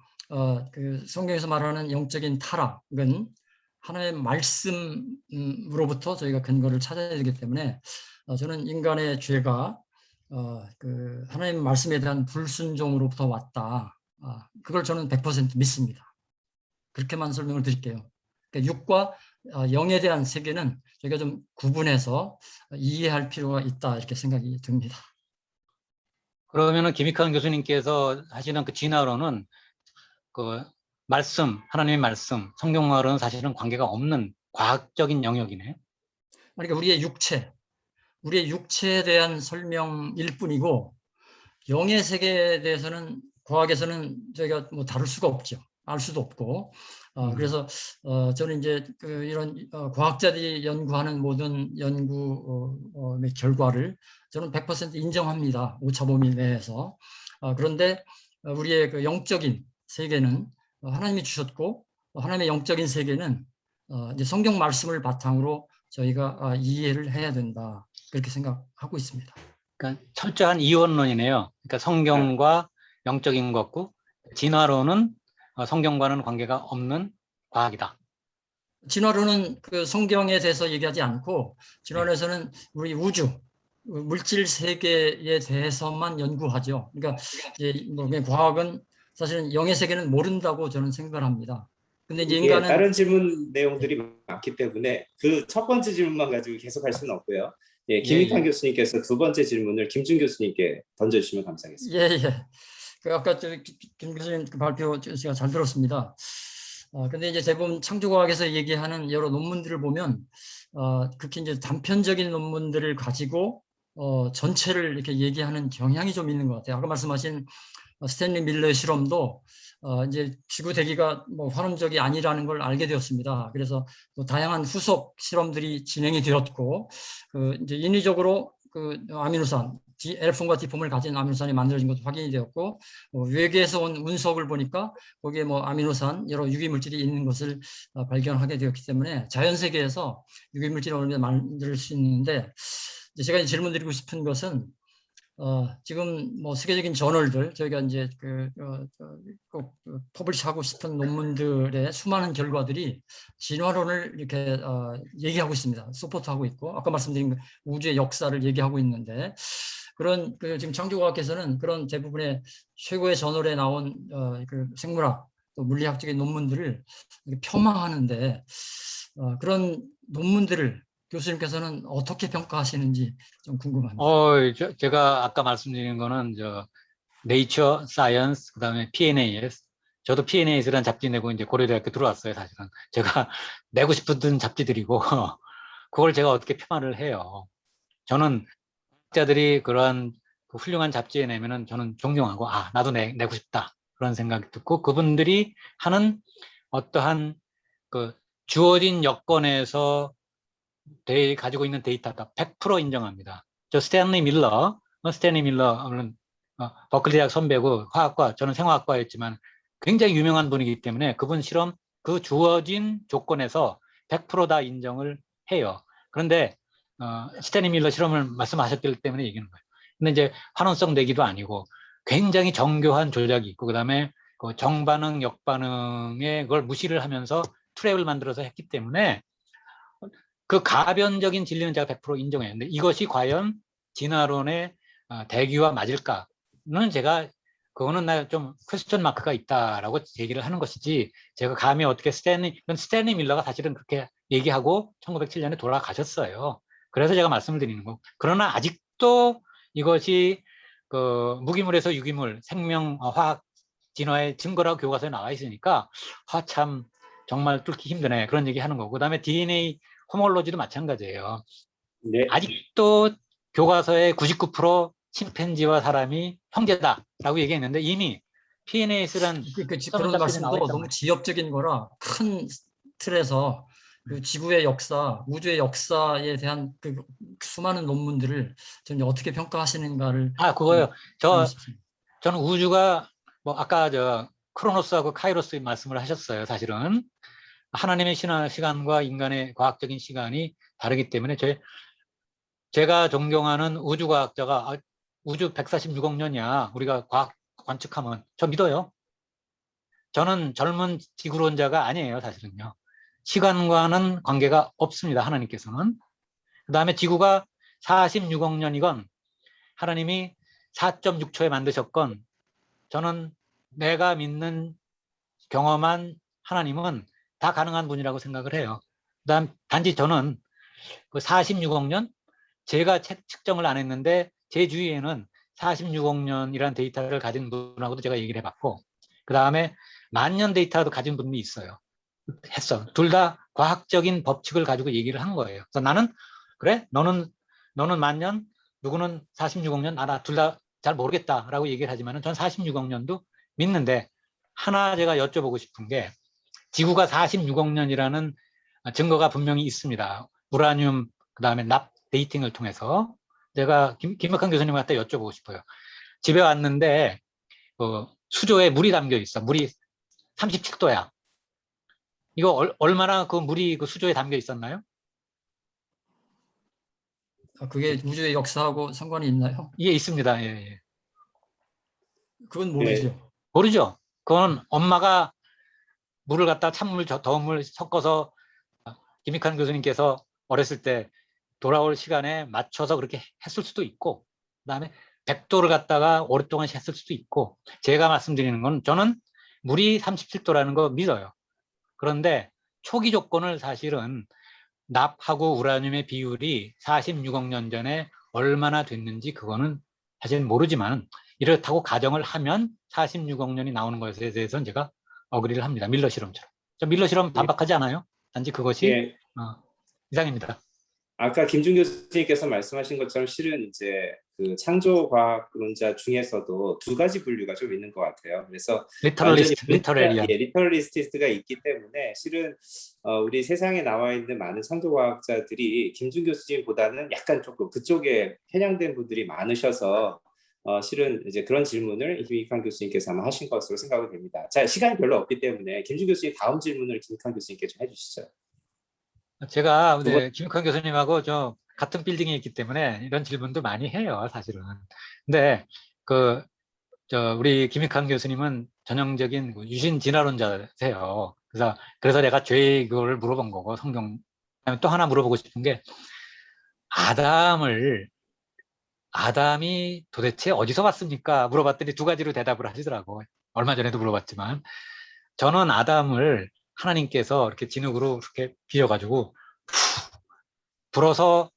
그 성경에서 말하는 영적인 타락은 하나님의 말씀으로부터 저희가 근거를 찾아야 되기 때문에 저는 인간의 죄가 그 하나님의 말씀에 대한 불순종으로부터 왔다. 그걸 저는 100% 믿습니다. 그렇게만 설명을 드릴게요. 그러니까 육과 영에 대한 세계는 저희가 좀 구분해서 이해할 필요가 있다 이렇게 생각이 듭니다. 그러면은 김익환 교수님께서 하시는 그 진화론은 그 말씀, 하나님의 말씀, 성경과는 사실은 관계가 없는 과학적인 영역이네. 그러니까 우리의 육체에 대한 설명일 뿐이고 영의 세계에 대해서는 과학에서는 저희가 뭐 다룰 수가 없죠. 알 수도 없고 그래서 저는 이제 이런 과학자들이 연구하는 모든 연구 결과를 저는 100% 인정합니다. 오차범위 내에서. 그런데 우리의 그 영적인 세계는 하나님이 주셨고 하나님의 영적인 세계는 이제 성경 말씀을 바탕으로 저희가 이해를 해야 된다. 그렇게 생각하고 있습니다. 그러니까 철저한 이원론이네요. 그러니까 성경과 영적인 것고 진화론은 성경과는 관계가 없는 과학이다. 진화론은 그 성경에 대해서 얘기하지 않고 진화론에서는 우리 우주, 물질 세계에 대해서만 연구하죠. 그러니까 이제 뭐 과학은 사실은 영의 세계는 모른다고 저는 생각을 합니다. 근데 이제 인간은 다른 질문 내용들이 많기 때문에 그 첫 번째 질문만 가지고 계속 할 수는 없고요. 김익환 교수님께서 두 번째 질문을 김준 교수님께 던져주시면 감사하겠습니다. 예. 그 아까 김 교수님 그 발표 제가 잘 들었습니다. 근데 이제 대부분 창조과학에서 얘기하는 여러 논문들을 보면 그렇게 이제 단편적인 논문들을 가지고 전체를 이렇게 얘기하는 경향이 좀 있는 것 같아요. 아까 말씀하신 스탠리 밀러의 실험도 이제 지구 대기가 뭐 환원적이 아니라는 걸 알게 되었습니다. 그래서 또 다양한 후속 실험들이 진행이 되었고 이제 인위적으로 그 아미노산 L폼과 D폼을 가진 아미노산이 만들어진 것도 확인이 되었고 외계에서 온 운석을 보니까 거기에 뭐 아미노산 여러 유기물질이 있는 것을 발견하게 되었기 때문에 자연 세계에서 유기물질을 얼마나 만들 수 있는데 제가 질문드리고 싶은 것은 지금 뭐 세계적인 저널들 저희가 이제 꼭 퍼블리시하고 싶은 논문들의 수많은 결과들이 진화론을 이렇게 얘기하고 있습니다. 서포트하고 있고 아까 말씀드린 우주의 역사를 얘기하고 있는데 그런 지금 창조과학에서는 그런 대부분의 최고의 저널에 나온 그 생물학 또 물리학적인 논문들을 폄하하는데 그런 논문들을 교수님께서는 어떻게 평가하시는지 좀 궁금합니다. 제가 아까 말씀드린 거는 네이처, 사이언스, 그다음에 PNAS. 저도 PNAS라는 잡지 내고 이제 고려대학교 들어왔어요, 사실은. 제가 내고 싶은 잡지들이고 그걸 제가 어떻게 폄하를 해요. 저는 학자들이 그러한 훌륭한 잡지에 내면은 저는 존경하고 나도 내고 싶다 그런 생각이 듣고 그분들이 하는 어떠한 그 주어진 여건에서 가지고 있는 데이터다 100% 인정합니다. 스탠리 밀러는 버클리 대학 선배고 화학과 저는 생화학과였지만 굉장히 유명한 분이기 때문에 그분 실험 그 주어진 조건에서 100%다 인정을 해요. 그런데 스탠리 밀러 실험을 말씀하셨기 때문에 얘기하는 거예요. 근데 이제 환원성 내기도 아니고 굉장히 정교한 조작이 있고 그다음에 그 정반응, 역반응에 그걸 무시를 하면서 트랩을 만들어서 했기 때문에 그 가변적인 진리는 제가 100% 인정해요. 근데 이것이 과연 진화론의 대기와 맞을까는 제가 그거는 나 좀 퀘스천 마크가 있다라고 얘기를 하는 것이지 제가 감히 어떻게 스탠리 밀러가 사실은 그렇게 얘기하고 1907년에 돌아가셨어요. 그래서 제가 말씀을 드리는 거고 그러나 아직도 이것이 그 무기물에서 유기물 생명 화학 진화의 증거라고 교과서에 나와 있으니까 참 정말 뚫기 힘드네 그런 얘기 하는 거고 그다음에 DNA 호몰로지도 마찬가지예요. 네. 아직도 교과서에 99% 침팬지와 사람이 형제다라고 얘기했는데 이미 PNAS란 그런 말씀도 너무 말이에요. 지엽적인 거라 큰 틀에서 그 지구의 역사, 우주의 역사에 대한 그 수많은 논문들을 좀 어떻게 평가하시는가를 그거요. 알고 싶습니다. 저는 우주가 뭐 아까 크로노스하고 카이로스 말씀을 하셨어요. 사실은 하나님의 시간과 인간의 과학적인 시간이 다르기 때문에 제가 존경하는 우주과학자가 우주 146억 년이야. 우리가 과학 관측하면 저 믿어요. 저는 젊은 지구론자가 아니에요. 사실은요. 시간과는 관계가 없습니다. 하나님께서는. 그 다음에 지구가 46억 년이건 하나님이 4.6초에 만드셨건 저는 내가 믿는 경험한 하나님은 다 가능한 분이라고 생각을 해요. 그다음 단지 저는 그 46억 년 제가 측정을 안 했는데 제 주위에는 46억 년이라는 데이터를 가진 분하고도 제가 얘기를 해봤고 그 다음에 만년 데이터도 가진 분이 있어요. 둘 다 과학적인 법칙을 가지고 얘기를 한 거예요. 그래서 나는 그래 너는 만년 누구는 46억 년 나 둘 다 잘 모르겠다라고 얘기를 하지만은 전 46억 년도 믿는데 하나 제가 여쭤보고 싶은 게 지구가 46억 년이라는 증거가 분명히 있습니다. 우라늄 그다음에 납 데이팅을 통해서 제가 김학환 교수님한테 여쭤보고 싶어요. 집에 왔는데 수조에 물이 담겨 있어. 물이 37도야. 이거 얼마나 그 물이 그 수조에 담겨 있었나요? 그게 우주의 역사하고 상관이 있나요? 예, 있습니다. 예, 예. 그건 네. 모르죠. 모르죠. 그건 엄마가 물을 갖다 찬물, 더운 물 섞어서 김익환 교수님께서 어렸을 때 돌아올 시간에 맞춰서 그렇게 했을 수도 있고 그다음에 100도를 갖다가 오랫동안 했을 수도 있고 제가 말씀드리는 건 저는 물이 37도라는 거 믿어요. 그런데 초기 조건을 사실은 납하고 우라늄의 비율이 46억 년 전에 얼마나 됐는지 그거는 사실 모르지만 이렇다고 가정을 하면 46억 년이 나오는 것에 대해서는 제가 어그리를 합니다. 밀러 실험처럼. 밀러 실험 반박하지 않아요? 단지 그것이 예. 이상입니다. 아까 김준 교수님께서 말씀하신 것처럼 실은 이제 그 창조과학론자 중에서도 두 가지 분류가 좀 있는 것 같아요. 그래서 리터럴리스트, 리터레리안. 리터럴리스트가 있기 때문에 실은 우리 세상에 나와 있는 많은 창조과학자들이 김준 교수님보다는 약간 조금 그쪽에 편향된 분들이 많으셔서 실은 이제 그런 질문을 김익환 교수님께서 아마 하신 것으로 생각이 됩니다. 자, 시간이 별로 없기 때문에 김준 교수님 다음 질문을 김익환 교수님께 좀 해주시죠. 제가 김익환 교수님하고 같은 빌딩에 있기 때문에 이런 질문도 많이 해요, 사실은. 근데 우리 김익환 교수님은 전형적인 유신 진화론자세요. 그래서 내가 죄의 그거를 물어본 거고 성경. 또 하나 물어보고 싶은 게 아담이 도대체 어디서 왔습니까? 물어봤더니 두 가지로 대답을 하시더라고. 얼마 전에도 물어봤지만 저는 아담을 하나님께서 이렇게 진흙으로 이렇게 비워가지고 불어서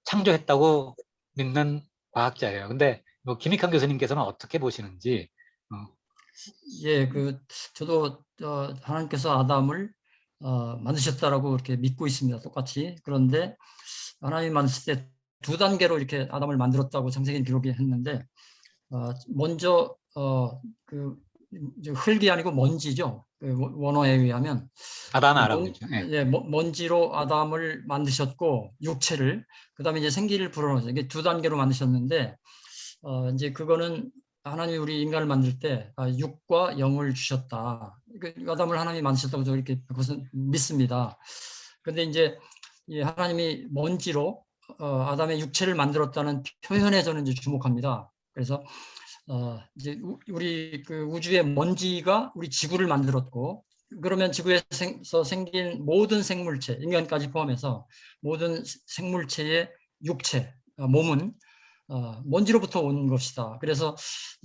창조했다고 믿는 과학자예요. 근데 김익환 교수님께서는 어떻게 보시는지? 예, 저도 하나님께서 아담을 만드셨다라고 이렇게 믿고 있습니다. 똑같이. 그런데 하나님이 만드실 때 두 단계로 이렇게 아담을 만들었다고 창세기 기록이 했는데 먼저 흙이 아니고 먼지죠. 원어에 의하면 아담이죠. 예. 먼지로 아담을 만드셨고 육체를 그다음에 이제 생기를 불어넣으셨어요. 이게 두 단계로 만드셨는데 이제 그거는 하나님이 우리 인간을 만들 때 육과 영을 주셨다. 아담을 하나님이 만드셨다고 저 이렇게 그것은 믿습니다. 그런데 이제 이 하나님이 먼지로 아담의 육체를 만들었다는 표현에 저는 이제 주목합니다. 그래서 이제 우리 그 우주의 먼지가 우리 지구를 만들었고, 그러면 지구에서 생긴 모든 생물체, 인간까지 포함해서 모든 생물체의 육체, 몸은 먼지로부터 온 것이다. 그래서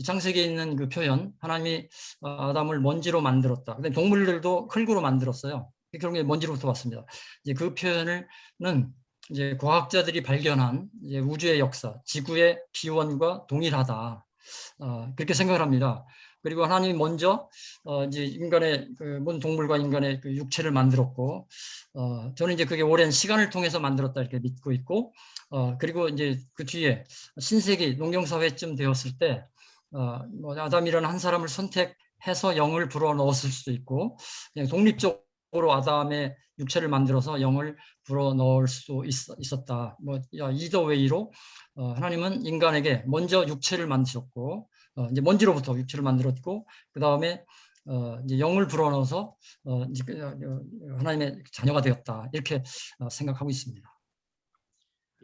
창세기에 있는 그 표현, 하나님이 아담을 먼지로 만들었다. 근데 동물들도 흙으로 만들었어요. 그런 게 먼지로부터 왔습니다. 이제 그 표현은 이제 과학자들이 발견한 이제 우주의 역사, 지구의 기원과 동일하다. 그렇게 생각을 합니다. 그리고 하나님이 먼저 이제 인간의 모든 동물과 인간의 그 육체를 만들었고, 저는 이제 그게 오랜 시간을 통해서 만들었다 이렇게 믿고 있고, 그리고 이제 그 뒤에 신세기 농경사회쯤 되었을 때 뭐 아담이라는 한 사람을 선택해서 영을 불어 넣었을 수도 있고, 그냥 독립적으로 아담의 육체를 만들어서 영을 불어 넣을 수 있었다. 뭐 이더 웨이로 하나님은 인간에게 먼저 육체를 만드셨고, 이제 먼지로부터 육체를 만들었고, 그 다음에 이제 영을 불어넣어서 이제 하나님의 자녀가 되었다. 이렇게 생각하고 있습니다.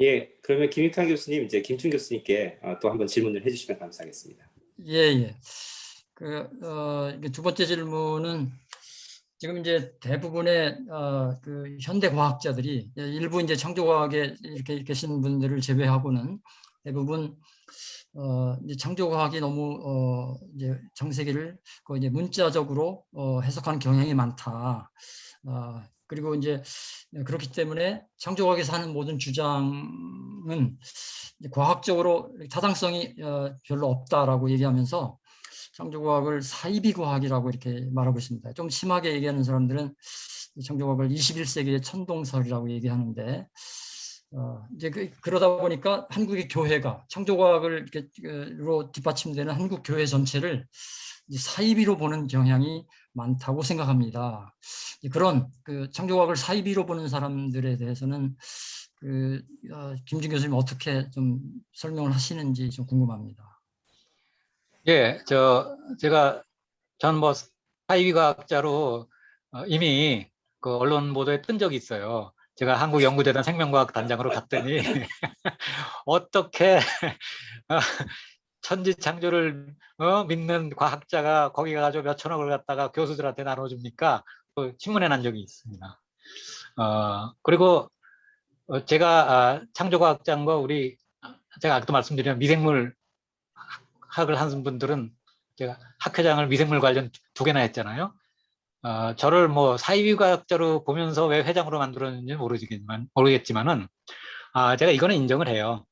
예, 그러면 김익환 교수님, 이제 김춘 교수님께 또 한번 질문을 해주시면 감사하겠습니다. 예, 예. 두 번째 질문은 지금 이제 대부분의 그 현대 과학자들이 일부 이제 창조과학에 이렇게 계신 분들을 제외하고는 대부분 이제 창조과학이 너무 이제 창세기를 그 이제 문자적으로 해석하는 경향이 많다. 그리고 이제 그렇기 때문에 창조과학에서 하는 모든 주장은 과학적으로 타당성이 별로 없다라고 얘기하면서 창조과학을 사이비과학이라고 이렇게 말하고 있습니다. 좀 심하게 얘기하는 사람들은 창조과학을 21세기의 천동설이라고 얘기하는데, 이제 그러다 보니까 한국의 교회가 창조과학을 이렇게로 뒷받침되는 한국 교회 전체를 사이비로 보는 경향이 많다고 생각합니다. 그런 그 창조과학을 사이비로 보는 사람들에 대해서는 김준 교수님 어떻게 좀 설명을 하시는지 좀 궁금합니다. 예, 전 뭐 사이비과학자로 이미 그 언론 보도에 뜬 적이 있어요. 제가 한국연구재단 생명과학 단장으로 갔더니 어떻게 천지창조를 믿는 과학자가 거기 가가지고 몇 천억을 갖다가 교수들한테 나눠줍니까? 신문에 난 적이 있습니다. 그리고 제가 창조과학자인 거 제가 아까도 말씀드린 미생물 학을 하는 분들은 제가 학회장을 미생물 관련 2개나 했잖아요. 저를 뭐 사이비과학자로 보면서 왜 회장으로 만들었는지 모르겠지만은 제가 이거는 인정을 해요.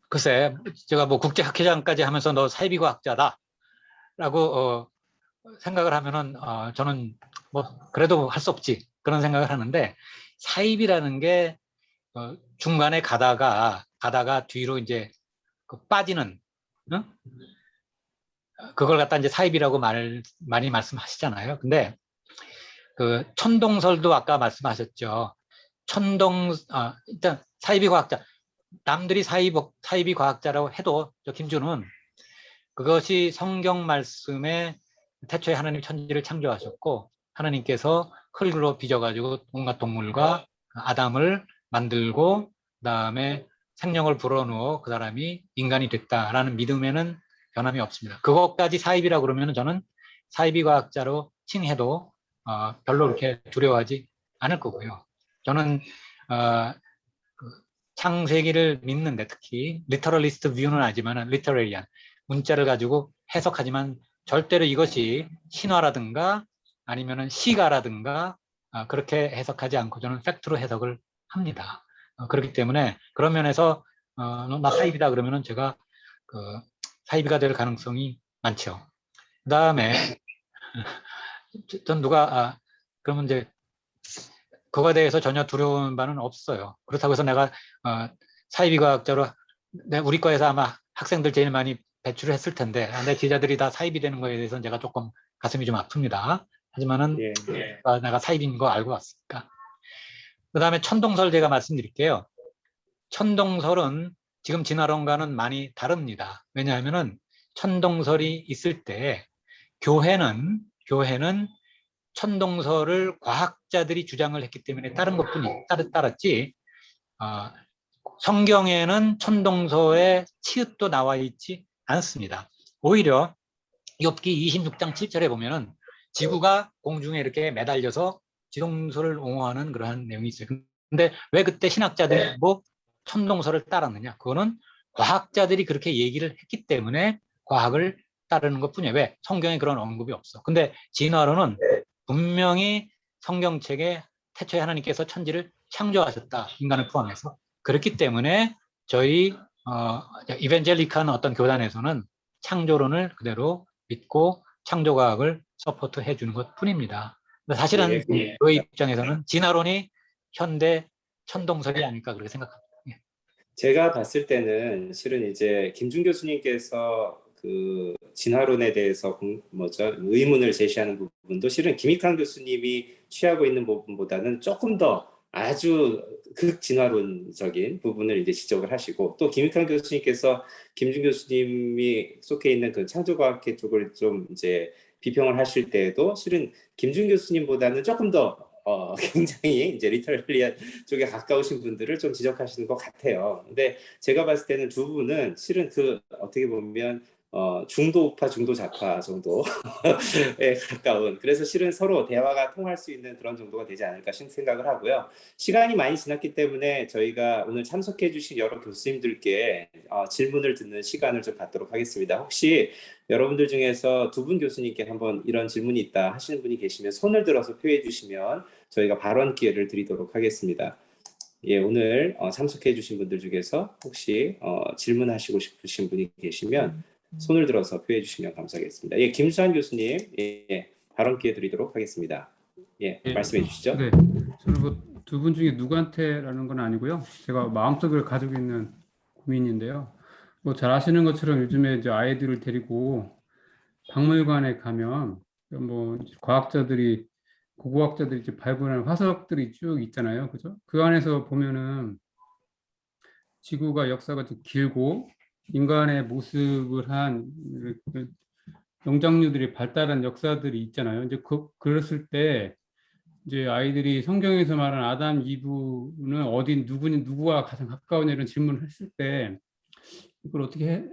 글쎄, 제가 뭐 국제학회장까지 하면서 너 사이비과학자다라고 생각을 하면은 저는 뭐 그래도 할 수 없지 그런 생각을 하는데, 사입이라는 게 중간에 가다가 뒤로 이제 빠지는, 응? 그걸 갖다 이제 사입이라고 많이 말씀하시잖아요. 근데 그 천동설도 아까 말씀하셨죠. 일단 사이비 과학자, 남들이 사이비 과학자라고 해도 김준은 그것이 성경 말씀에 태초에 하나님 천지를 창조하셨고, 하나님께서 흙으로 빚어가지고 온갖 동물과 아담을 만들고 그다음에 생명을 불어넣어 그 사람이 인간이 됐다라는 믿음에는 변함이 없습니다. 그것까지 사이비라고 그러면 저는 사이비 과학자로 칭해도 별로 그렇게 두려워하지 않을 거고요. 저는 창세기를 믿는데, 특히 리터럴리스트 뷰는 아니지만 리터레리안, 문자를 가지고 해석하지만 절대로 이것이 신화라든가 아니면은 시가라든가 그렇게 해석하지 않고 저는 팩트로 해석을 합니다. 그렇기 때문에 그런 면에서 나 사이비다 그러면은 제가 사이비가 될 가능성이 많죠. 그 다음에 전 그러면 이제 그거에 대해서 전혀 두려운 바는 없어요. 그렇다고 해서 내가 사이비 과학자로 우리 과에서 아마 학생들 제일 많이 배출을 했을 텐데 내 제자들이 다 사이비 되는 거에 대해서는 제가 조금 가슴이 좀 아픕니다. 하지만은 내가 사이비인 거 알고 왔으니까. 그 다음에 천동설 제가 말씀드릴게요. 천동설은 지금 진화론과는 많이 다릅니다. 왜냐하면은 천동설이 있을 때 교회는 천동설을 과학자들이 주장을 했기 때문에 따랐지, 성경에는 천동설의 치읓도 나와 있지 않습니다. 오히려 욥기 26장 7절에 보면은 지구가 공중에 이렇게 매달려서 지동설을 옹호하는 그러한 내용이 있어요. 근데 왜 그때 신학자들이 뭐 천동설을 따랐느냐? 그거는 과학자들이 그렇게 얘기를 했기 때문에 과학을 따르는 것뿐이에요. 왜? 성경에 그런 언급이 없어. 근데 진화론은 분명히 성경책에 태초에 하나님께서 천지를 창조하셨다. 인간을 포함해서. 그렇기 때문에 저희 이벤젤리칸 어떤 교단에서는 창조론을 그대로 믿고 창조과학을 서포트해 주는 것 뿐입니다. 사실은 저희 입장에서는 진화론이 현대 천동설이 아닐까 그렇게 생각합니다. 제가 봤을 때는 실은 이제 김준 교수님께서 그 진화론에 대해서 의문을 제시하는 부분도 실은 김익환 교수님이 취하고 있는 부분보다는 조금 더 아주 극진화론적인 부분을 이제 지적을 하시고, 또 김익환 교수님께서 김준 교수님이 속해 있는 그 창조과학회 쪽을 좀 이제 비평을 하실 때에도 실은 김준 교수님보다는 조금 더 굉장히 이제 리터럴리한 쪽에 가까우신 분들을 좀 지적하시는 것 같아요. 근데 제가 봤을 때는 두 분은 실은 그 어떻게 보면 중도 우파, 중도 좌파 정도에 가까운, 그래서 실은 서로 대화가 통할 수 있는 그런 정도가 되지 않을까 생각을 하고요. 시간이 많이 지났기 때문에 저희가 오늘 참석해 주신 여러 교수님들께 질문을 듣는 시간을 좀 갖도록 하겠습니다. 혹시 여러분들 중에서 두 분 교수님께 한번 이런 질문이 있다 하시는 분이 계시면 손을 들어서 표해 주시면 저희가 발언 기회를 드리도록 하겠습니다. 예, 오늘 참석해 주신 분들 중에서 혹시 질문하시고 싶으신 분이 계시면 손을 들어서 표해 주시면 감사하겠습니다. 예, 김수환 교수님, 예, 발언 기회 드리도록 하겠습니다. 예, 말씀해 주시죠. 네, 저는 뭐 두 분 중에 누구한테라는 건 아니고요. 제가 마음속에 가지고 있는 고민인데요. 뭐 잘 아시는 것처럼 요즘에 이제 아이들을 데리고 박물관에 가면 뭐 과학자들이 고고학자들이 이제 발굴한 화석들이 쭉 있잖아요, 그죠? 그 안에서 보면은 지구가 역사가 좀 길고 인간의 모습을 한 영장류들이 발달한 역사들이 있잖아요. 이제 그랬을 때 이제 아이들이 성경에서 말하는 아담, 이브는 누구와 가장 가까우냐 이런 질문을 했을 때 이걸 어떻게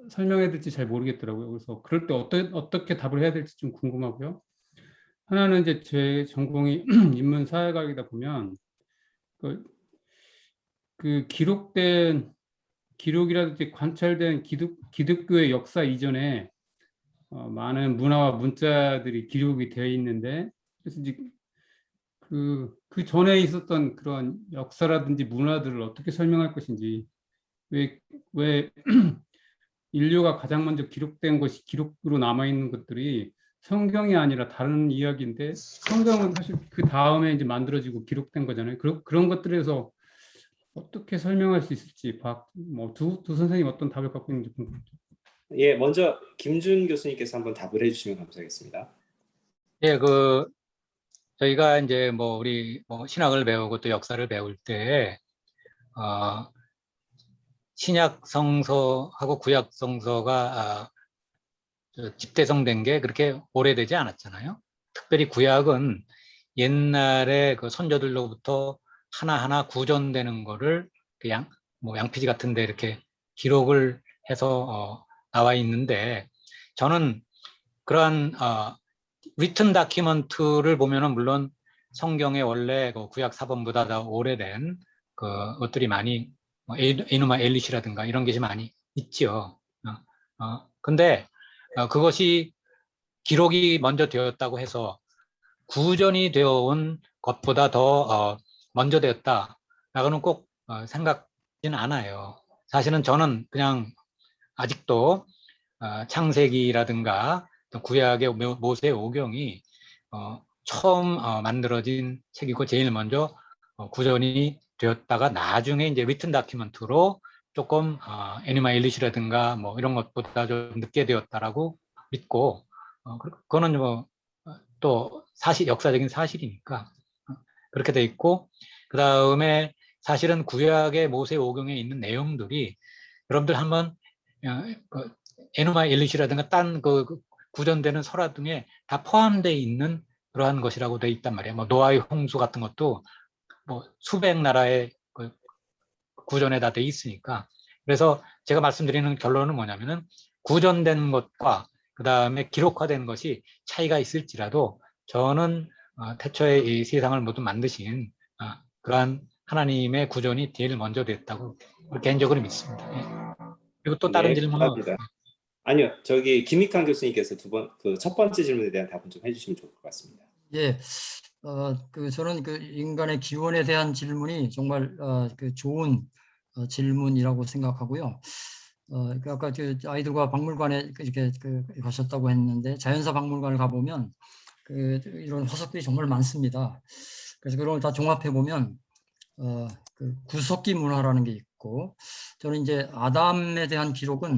설명해야 될지 잘 모르겠더라고요. 그래서 그럴 때 어떻게 답을 해야 될지 좀 궁금하고요. 하나는 이제 제 전공이 인문 사회과학이다 보면 그 기록이라든지 관찰된 기독교의 역사 이전에 많은 문화와 문자들이 기록이 되어 있는데, 그래서 이제 그 전에 있었던 그런 역사라든지 문화들을 어떻게 설명할 것인지, 왜 인류가 가장 먼저 기록된 것이 기록으로 남아있는 것들이 성경이 아니라 다른 이야기인데, 성경은 사실 그 다음에 이제 만들어지고 기록된 거잖아요. 그런 것들에서 어떻게 설명할 수 있을지, 두 선생님 어떤 답을 갖고 있는지 궁금합니다. 예, 먼저 김준 교수님께서 한번 답을 해주시면 감사하겠습니다. 예, 저희가 이제 우리 신학을 배우고 또 역사를 배울 때 신약 성서하고 구약 성서가 집대성된 게 그렇게 오래되지 않았잖아요. 특별히 구약은 옛날에 그 선조들로부터 하나하나 구전되는 거를 양피지 같은데 이렇게 기록을 해서 나와 있는데, 저는 그러한 리튼 다큐먼트를 보면은 물론 성경의 원래 그 구약 사본보다 더 오래된 것들이 많이 에누마 엘리시라든가 이런 것이 많이 있죠. 근데 그것이 기록이 먼저 되었다고 해서 구전이 되어 온 것보다 더 먼저 되었다라고는 꼭 생각지는 않아요. 사실은 저는 그냥 아직도 창세기라든가 구약의 모세 오경이 처음 만들어진 책이고 제일 먼저 구전이 되었다가 나중에 이제 리튼 다큐먼트로 조금 애니마 일리시라든가 뭐 이런 것보다 좀 늦게 되었다라고 믿고, 그거는 또 역사적인 사실이니까 그렇게 돼 있고, 그 다음에 사실은 구약의 모세 오경에 있는 내용들이 여러분들 한번 에누마 엘리시라든가 딴 구전되는 설화 등에 다 포함되어 있는 그러한 것이라고 돼 있단 말이에요. 뭐 노아의 홍수 같은 것도 뭐 수백 나라의 그 구전에 다 돼 있으니까. 그래서 제가 말씀드리는 결론은 뭐냐면은 구전된 것과 그 다음에 기록화된 것이 차이가 있을지라도 저는 태초에 이 세상을 모두 만드신 그러한 하나님의 구전이 제일 먼저 됐다고 개인적으로 믿습니다. 예. 그리고 또 다른 네, 질문은 감사합니다. 아니요, 저기 김익환 교수님께서 그 첫 번째 질문에 대한 답은 좀 해주시면 좋을 것 같습니다. 예, 저는 그 인간의 기원에 대한 질문이 정말 그 좋은 질문이라고 생각하고요. 그 아까 그 아이들과 박물관에 이렇게 가셨다고 했는데 자연사 박물관을 가보면 이런 화석들이 정말 많습니다. 그래서 그런 걸 다 종합해 보면 그 구석기 문화라는 게 있고, 저는 이제 아담에 대한 기록은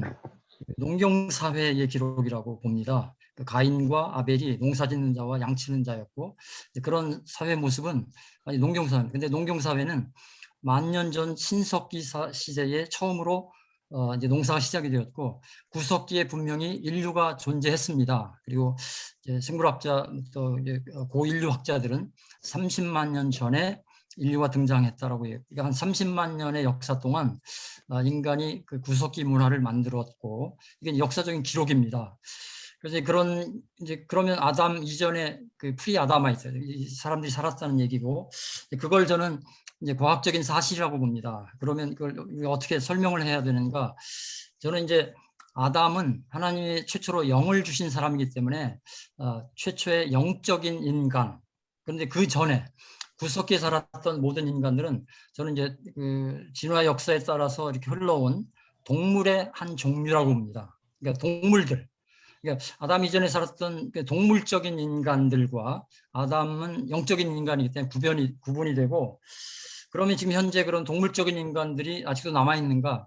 농경사회의 기록이라고 봅니다. 그 가인과 아벨이 농사짓는 자와 양치는 자였고, 그런 사회 모습은 아니 농경사회. 근데 농경사회는 만년 전 신석기 시대에 처음으로 이제 농사가 시작이 되었고, 구석기에 분명히 인류가 존재했습니다. 그리고 이제 생물학자 또 고인류 학자들은 30만 년 전에 인류가 등장했다라고 해요. 그러니까 한 30만 년의 역사 동안 인간이 그 구석기 문화를 만들었고, 이게 역사적인 기록입니다. 그래서 그러면 아담 이전에 그 프리 아담아이트, 이 사람들이 살았다는 얘기고, 그걸 저는 이제 과학적인 사실이라고 봅니다. 그러면 그걸 어떻게 설명을 해야 되는가? 저는 이제 아담은 하나님이 최초로 영을 주신 사람이기 때문에 최초의 영적인 인간. 그런데 그 전에 구석기에 살았던 모든 인간들은 저는 이제 그 진화 역사에 따라서 이렇게 흘러온 동물의 한 종류라고 봅니다. 그러니까 동물들. 그러니까 아담 이전에 살았던 동물적인 인간들과 아담은 영적인 인간이기 때문에 구분이 되고, 그러면 지금 현재 그런 동물적인 인간들이 아직도 남아 있는가?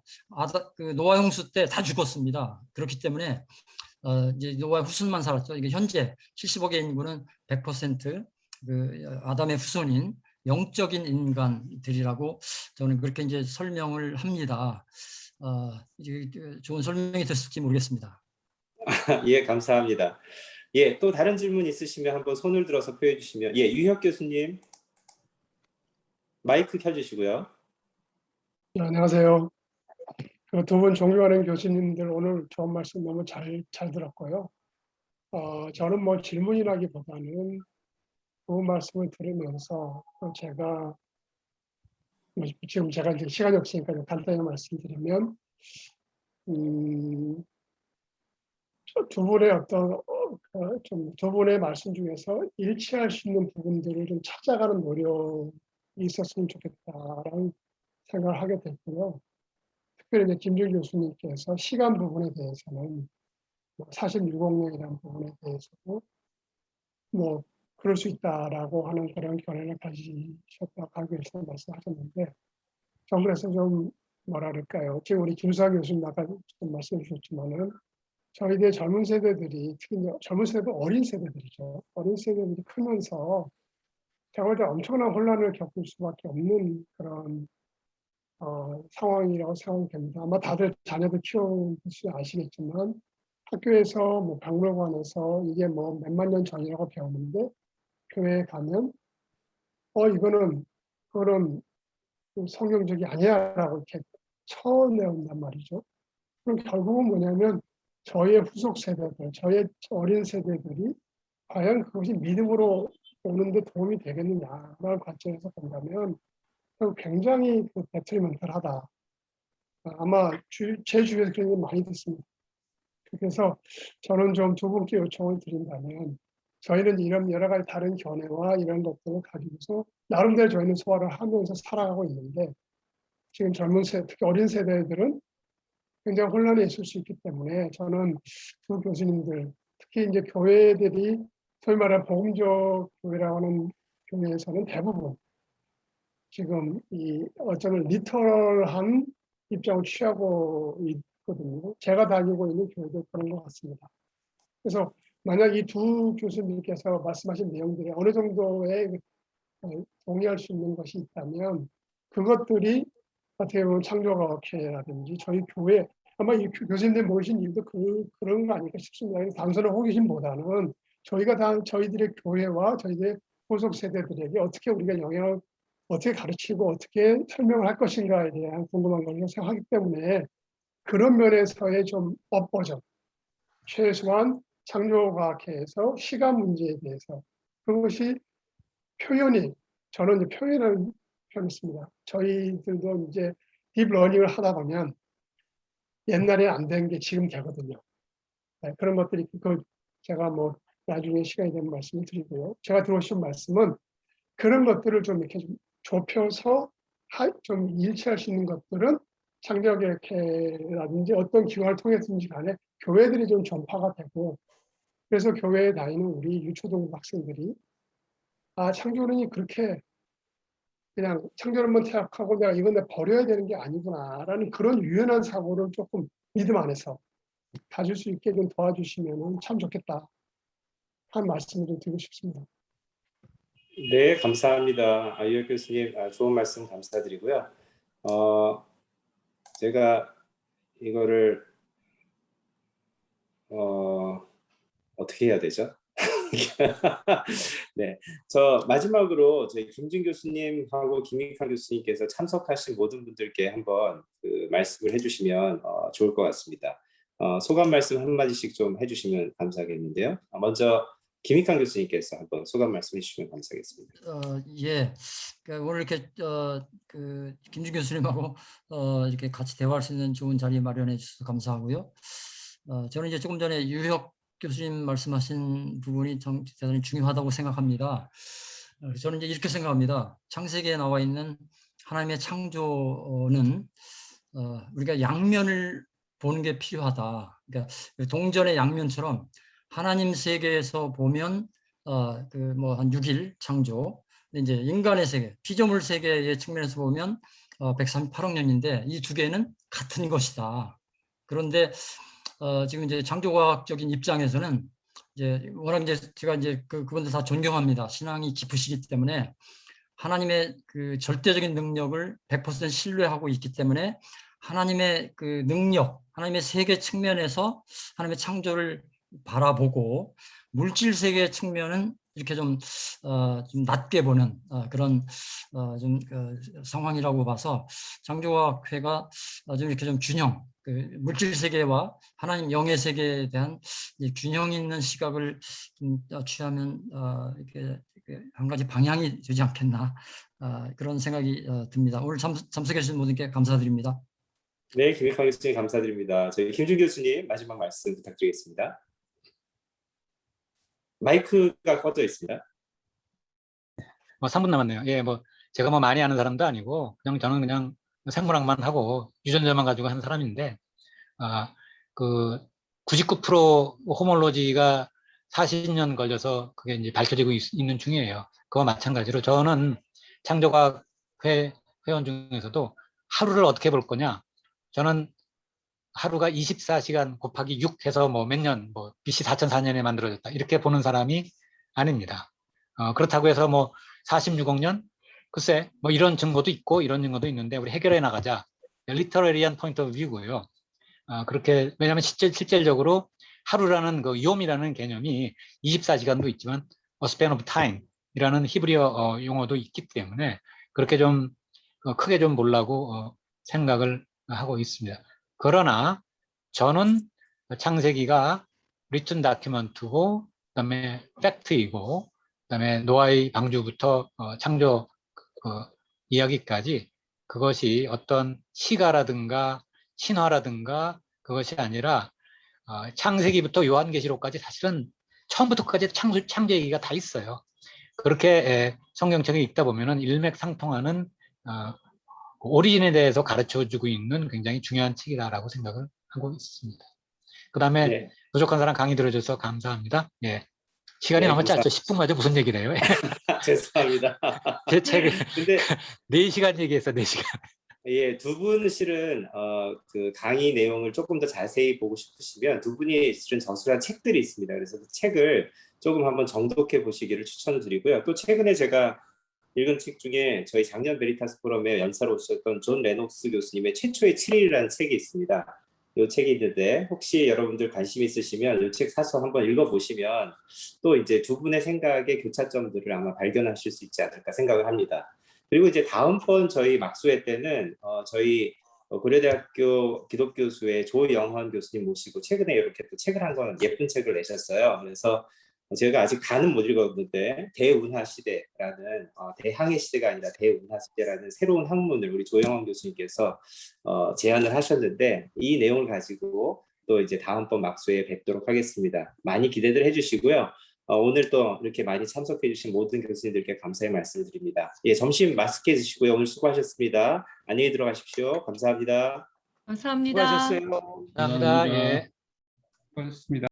그 노아 홍수 때 다 죽었습니다. 그렇기 때문에 이제 노아 후손만 살았죠. 이게 현재 70억의 인구는 100% 그 아담의 후손인 영적인 인간들이라고 저는 그렇게 이제 설명을 합니다. 이게 좋은 설명이 됐을지 모르겠습니다. 예, 감사합니다. 예, 또 다른 질문 있으시면 한번 손을 들어서 표해 주시면. 예, 유혁 교수님 마이크 켜주시고요. 네, 안녕하세요. 두 분 존경하는 교수님들 오늘 좋은 말씀 너무 잘 들었고요. 저는 뭐 질문이라기보다는 그 말씀을 들으면서 제가 지금 제가 이제 시간이 없으니까 간단히 말씀드리면 두 분의 두 분의 말씀 중에서 일치할 수 있는 부분들을 좀 찾아가는 노력이 있었으면 좋겠다라는 생각을 하게 됐고요. 특별히 이제 김준 교수님께서 시간 부분에 대해서는 46억년이라는 부분에 대해서도 뭐 그럴 수 있다라고 하는 그런 견해를 가지셨다고 하기 위해서 말씀하셨는데, 전 그래서 좀 뭐라 그럴까요? 지금 우리 김수아 교수님 아까 좀 말씀해 주셨지만은 저희들 젊은 세대들이, 특히 젊은 세대도 어린 세대들이죠. 어린 세대들이 크면서 정말 엄청난 혼란을 겪을 수밖에 없는 그런 상황이라고 생각이 됩니다. 아마 다들 자녀들 키우시 아시겠지만 학교에서 뭐 박물관에서 이게 뭐 몇만 년 전이라고 배웠는데 교회에 가면 이거는 그런 성경적이 아니야라고 이렇게 쳐내온단 말이죠. 그럼 결국은 뭐냐면 저희의 후속 세대들, 저희의 어린 세대들이 과연 그것이 믿음으로 오는데 도움이 되겠느냐라는 관점에서 본다면 굉장히 데트리먼탈하다. 아마 제 주위에서 그런 게 많이 듣습니다. 그래서 저는 좀 두 분께 요청을 드린다면, 저희는 이런 여러 가지 다른 견해와 이런 것들을 가지고서 나름대로 저희는 소화를 하면서 살아가고 있는데, 지금 젊은 세대, 특히 어린 세대들은 굉장히 혼란이 있을 수 있기 때문에 저는 두 교수님들, 특히 이제 교회들이 소위 말하는 복음적 교회라고 하는 교회에서는 대부분 지금 이 어쩌면 리터럴한 입장을 취하고 있거든요. 제가 다니고 있는 교회도 그런 것 같습니다. 그래서 만약 이 두 교수님께서 말씀하신 내용들이 어느 정도의 동의할 수 있는 것이 있다면, 그것들이 어떻게 보면 창조과학회라든지 저희 교회, 아마 이 교수님들 모신 이유도 그런 거 아닐까 싶습니다. 단순한 호기심보다는 저희가 다 저희들의 교회와 저희들의 후속 세대들에게 어떻게 우리가 영향을 어떻게 가르치고 어떻게 설명을 할 것인가에 대한 궁금한 걸 생각하기 때문에 그런 면에서의 좀 업버전, 최소한 창조과학회에서 시간 문제에 대해서 그것이 표현이 저는 이제 표현을 표현했습니다. 저희들도 이제 딥러닝을 하다 보면 옛날에 안 된 게 지금 되거든요. 네, 그런 것들이 제가 뭐 나중에 시간이 되면 말씀을 드리고요. 제가 들어오신 말씀은 그런 것들을 좀 이렇게 좀 좁혀서 좀 일치할 수 있는 것들은 창조계획회라든지 어떤 기관을 통해서든지 간에 교회들이 좀 전파가 되고 그래서 교회에 다니는 우리 유초등 학생들이 창조론이 그렇게 그냥 창조론만 생각하고 내가 이건 내가 버려야 되는 게 아니구나라는 그런 유연한 사고를 조금 믿음 안에서 가질 수 있게 좀 도와주시면 참 좋겠다 한 말씀을 좀 드리고 싶습니다. 네, 감사합니다. 유혁 교수님, 좋은 말씀 감사드리고요. 제가 이거를 어떻게 해야 되죠? 네, 저 마지막으로 저희 김준 교수님하고 김익환 교수님께서 참석하신 모든 분들께 한번 그 말씀을 해주시면 좋을 것 같습니다. 소감 말씀 한마디씩 좀 해주시면 감사하겠는데요. 먼저 김익환 교수님께서 한번 소감 말씀해 주시면 감사하겠습니다. 예, 그러니까 오늘 이렇게 그 김준 교수님하고 이렇게 같이 대화할 수 있는 좋은 자리 마련해 주셔서 감사하고요. 저는 이제 조금 전에 유혁 교수님 말씀하신 부분이 대단히 중요하다고 생각합니다. 저는 이제 이렇게 생각합니다. 창세기에 나와 있는 하나님의 창조는 우리가 양면을 보는 게 필요하다. 그러니까 동전의 양면처럼 하나님 세계에서 보면 그 뭐 한 6일 창조, 이제 인간의 세계, 피조물 세계의 측면에서 보면 138억 년인데 이 두 개는 같은 것이다. 그런데 지금 이제 창조과학적인 입장에서는 이제 워낙 이제 제가 이제 그분들 다 존경합니다. 신앙이 깊으시기 때문에 하나님의 그 절대적인 능력을 100% 신뢰하고 있기 때문에 하나님의 그 능력, 하나님의 세계 측면에서 하나님의 창조를 바라보고 물질 세계 측면은 이렇게 좀 낮게 보는 그런 상황이라고 봐서 창조과학회가 좀 이렇게 좀 균형, 그 물질 세계와 하나님 영의 세계에 대한 균형 있는 시각을 좀 취하면 이렇게 한 가지 방향이 되지 않겠나 그런 생각이 듭니다. 오늘 참석해 주신 모든께 감사드립니다. 네, 김익환 교수님 감사드립니다. 저희 김준 교수님 마지막 말씀 부탁드리겠습니다. 마이크가 꺼져 있습니다. 3분 남았네요. 예, 제가 많이 아는 사람도 아니고 저는 그냥 생물학만 하고 유전자만 가지고 하는 사람인데 그 99% 호몰로지가 40년 걸려서 그게 이제 밝혀지고 있는 중이에요. 그와 마찬가지로 저는 창조과학 회원 중에서도 하루를 어떻게 볼 거냐? 저는 하루가 24시간 곱하기 6 해서 몇 년, BC 4004년에 만들어졌다. 이렇게 보는 사람이 아닙니다. 그렇다고 해서 46억 년? 글쎄, 이런 증거도 있고 이런 증거도 있는데 우리 해결해 나가자. 리터러리한 포인트 오브 뷰고요. 그렇게, 왜냐하면 실질적으로 하루라는 그 yom이라는 개념이 24시간도 있지만 a span of time 이라는 히브리어 용어도 있기 때문에 그렇게 좀 크게 좀 보려고 생각을 하고 있습니다. 그러나 저는 창세기가 리튼 다큐먼트고 그다음에 팩트이고 그다음에 노아의 방주부터 창조 이야기까지 그것이 어떤 시가라든가 신화라든가 그것이 아니라 창세기부터 요한계시록까지 사실은 처음부터 끝까지 창조 얘기가 다 있어요. 그렇게 성경책에 읽다 보면은 일맥상통하는 오리진에 대해서 가르쳐주고 있는 굉장히 중요한 책이다라고 생각을 하고 있습니다. 그 다음에 네. 부족한 사람 강의 들어줘서 감사합니다. 예. 시간이 네, 너무 짧죠. 10분 가지고 무슨 얘기를 해요. 죄송합니다. 제 책을 근데 4시간 얘기했어, 4시간. 예, 두 분 실은 그 강의 내용을 조금 더 자세히 보고 싶으시면 두 분이 실은 저술한 책들이 있습니다. 그래서 그 책을 조금 한번 정독해 보시기를 추천드리고요. 또 최근에 제가 읽은 책 중에 저희 작년 베리타스 포럼에 연사로 오셨던 존 레녹스 교수님의 최초의 7일이라는 책이 있습니다. 요 책이 있는데 혹시 여러분들 관심 있으시면 이 책 사서 한번 읽어보시면 또 이제 두 분의 생각의 교차점들을 아마 발견하실 수 있지 않을까 생각을 합니다. 그리고 이제 다음번 저희 막수회 때는 저희 고려대학교 기독교수의 조영헌 교수님 모시고 최근에 이렇게 또 책을 한 권 예쁜 책을 내셨어요. 그래서 제가 아직 다는 못 읽었는데 대운하 시대라는 대항해 시대가 아니라 대운하 시대라는 새로운 학문을 우리 조영헌 교수님께서 제안을 하셨는데 이 내용을 가지고 또 이제 다음번 막수회에 뵙도록 하겠습니다. 많이 기대들 해주시고요. 오늘 또 이렇게 많이 참석해 주신 모든 교수님들께 감사의 말씀을 드립니다. 예, 점심 맛있게 드시고요. 오늘 수고하셨습니다. 안녕히 들어가십시오. 감사합니다. 감사합니다. 수고하셨어요. 감사합니다. 예. 수고하셨습니다.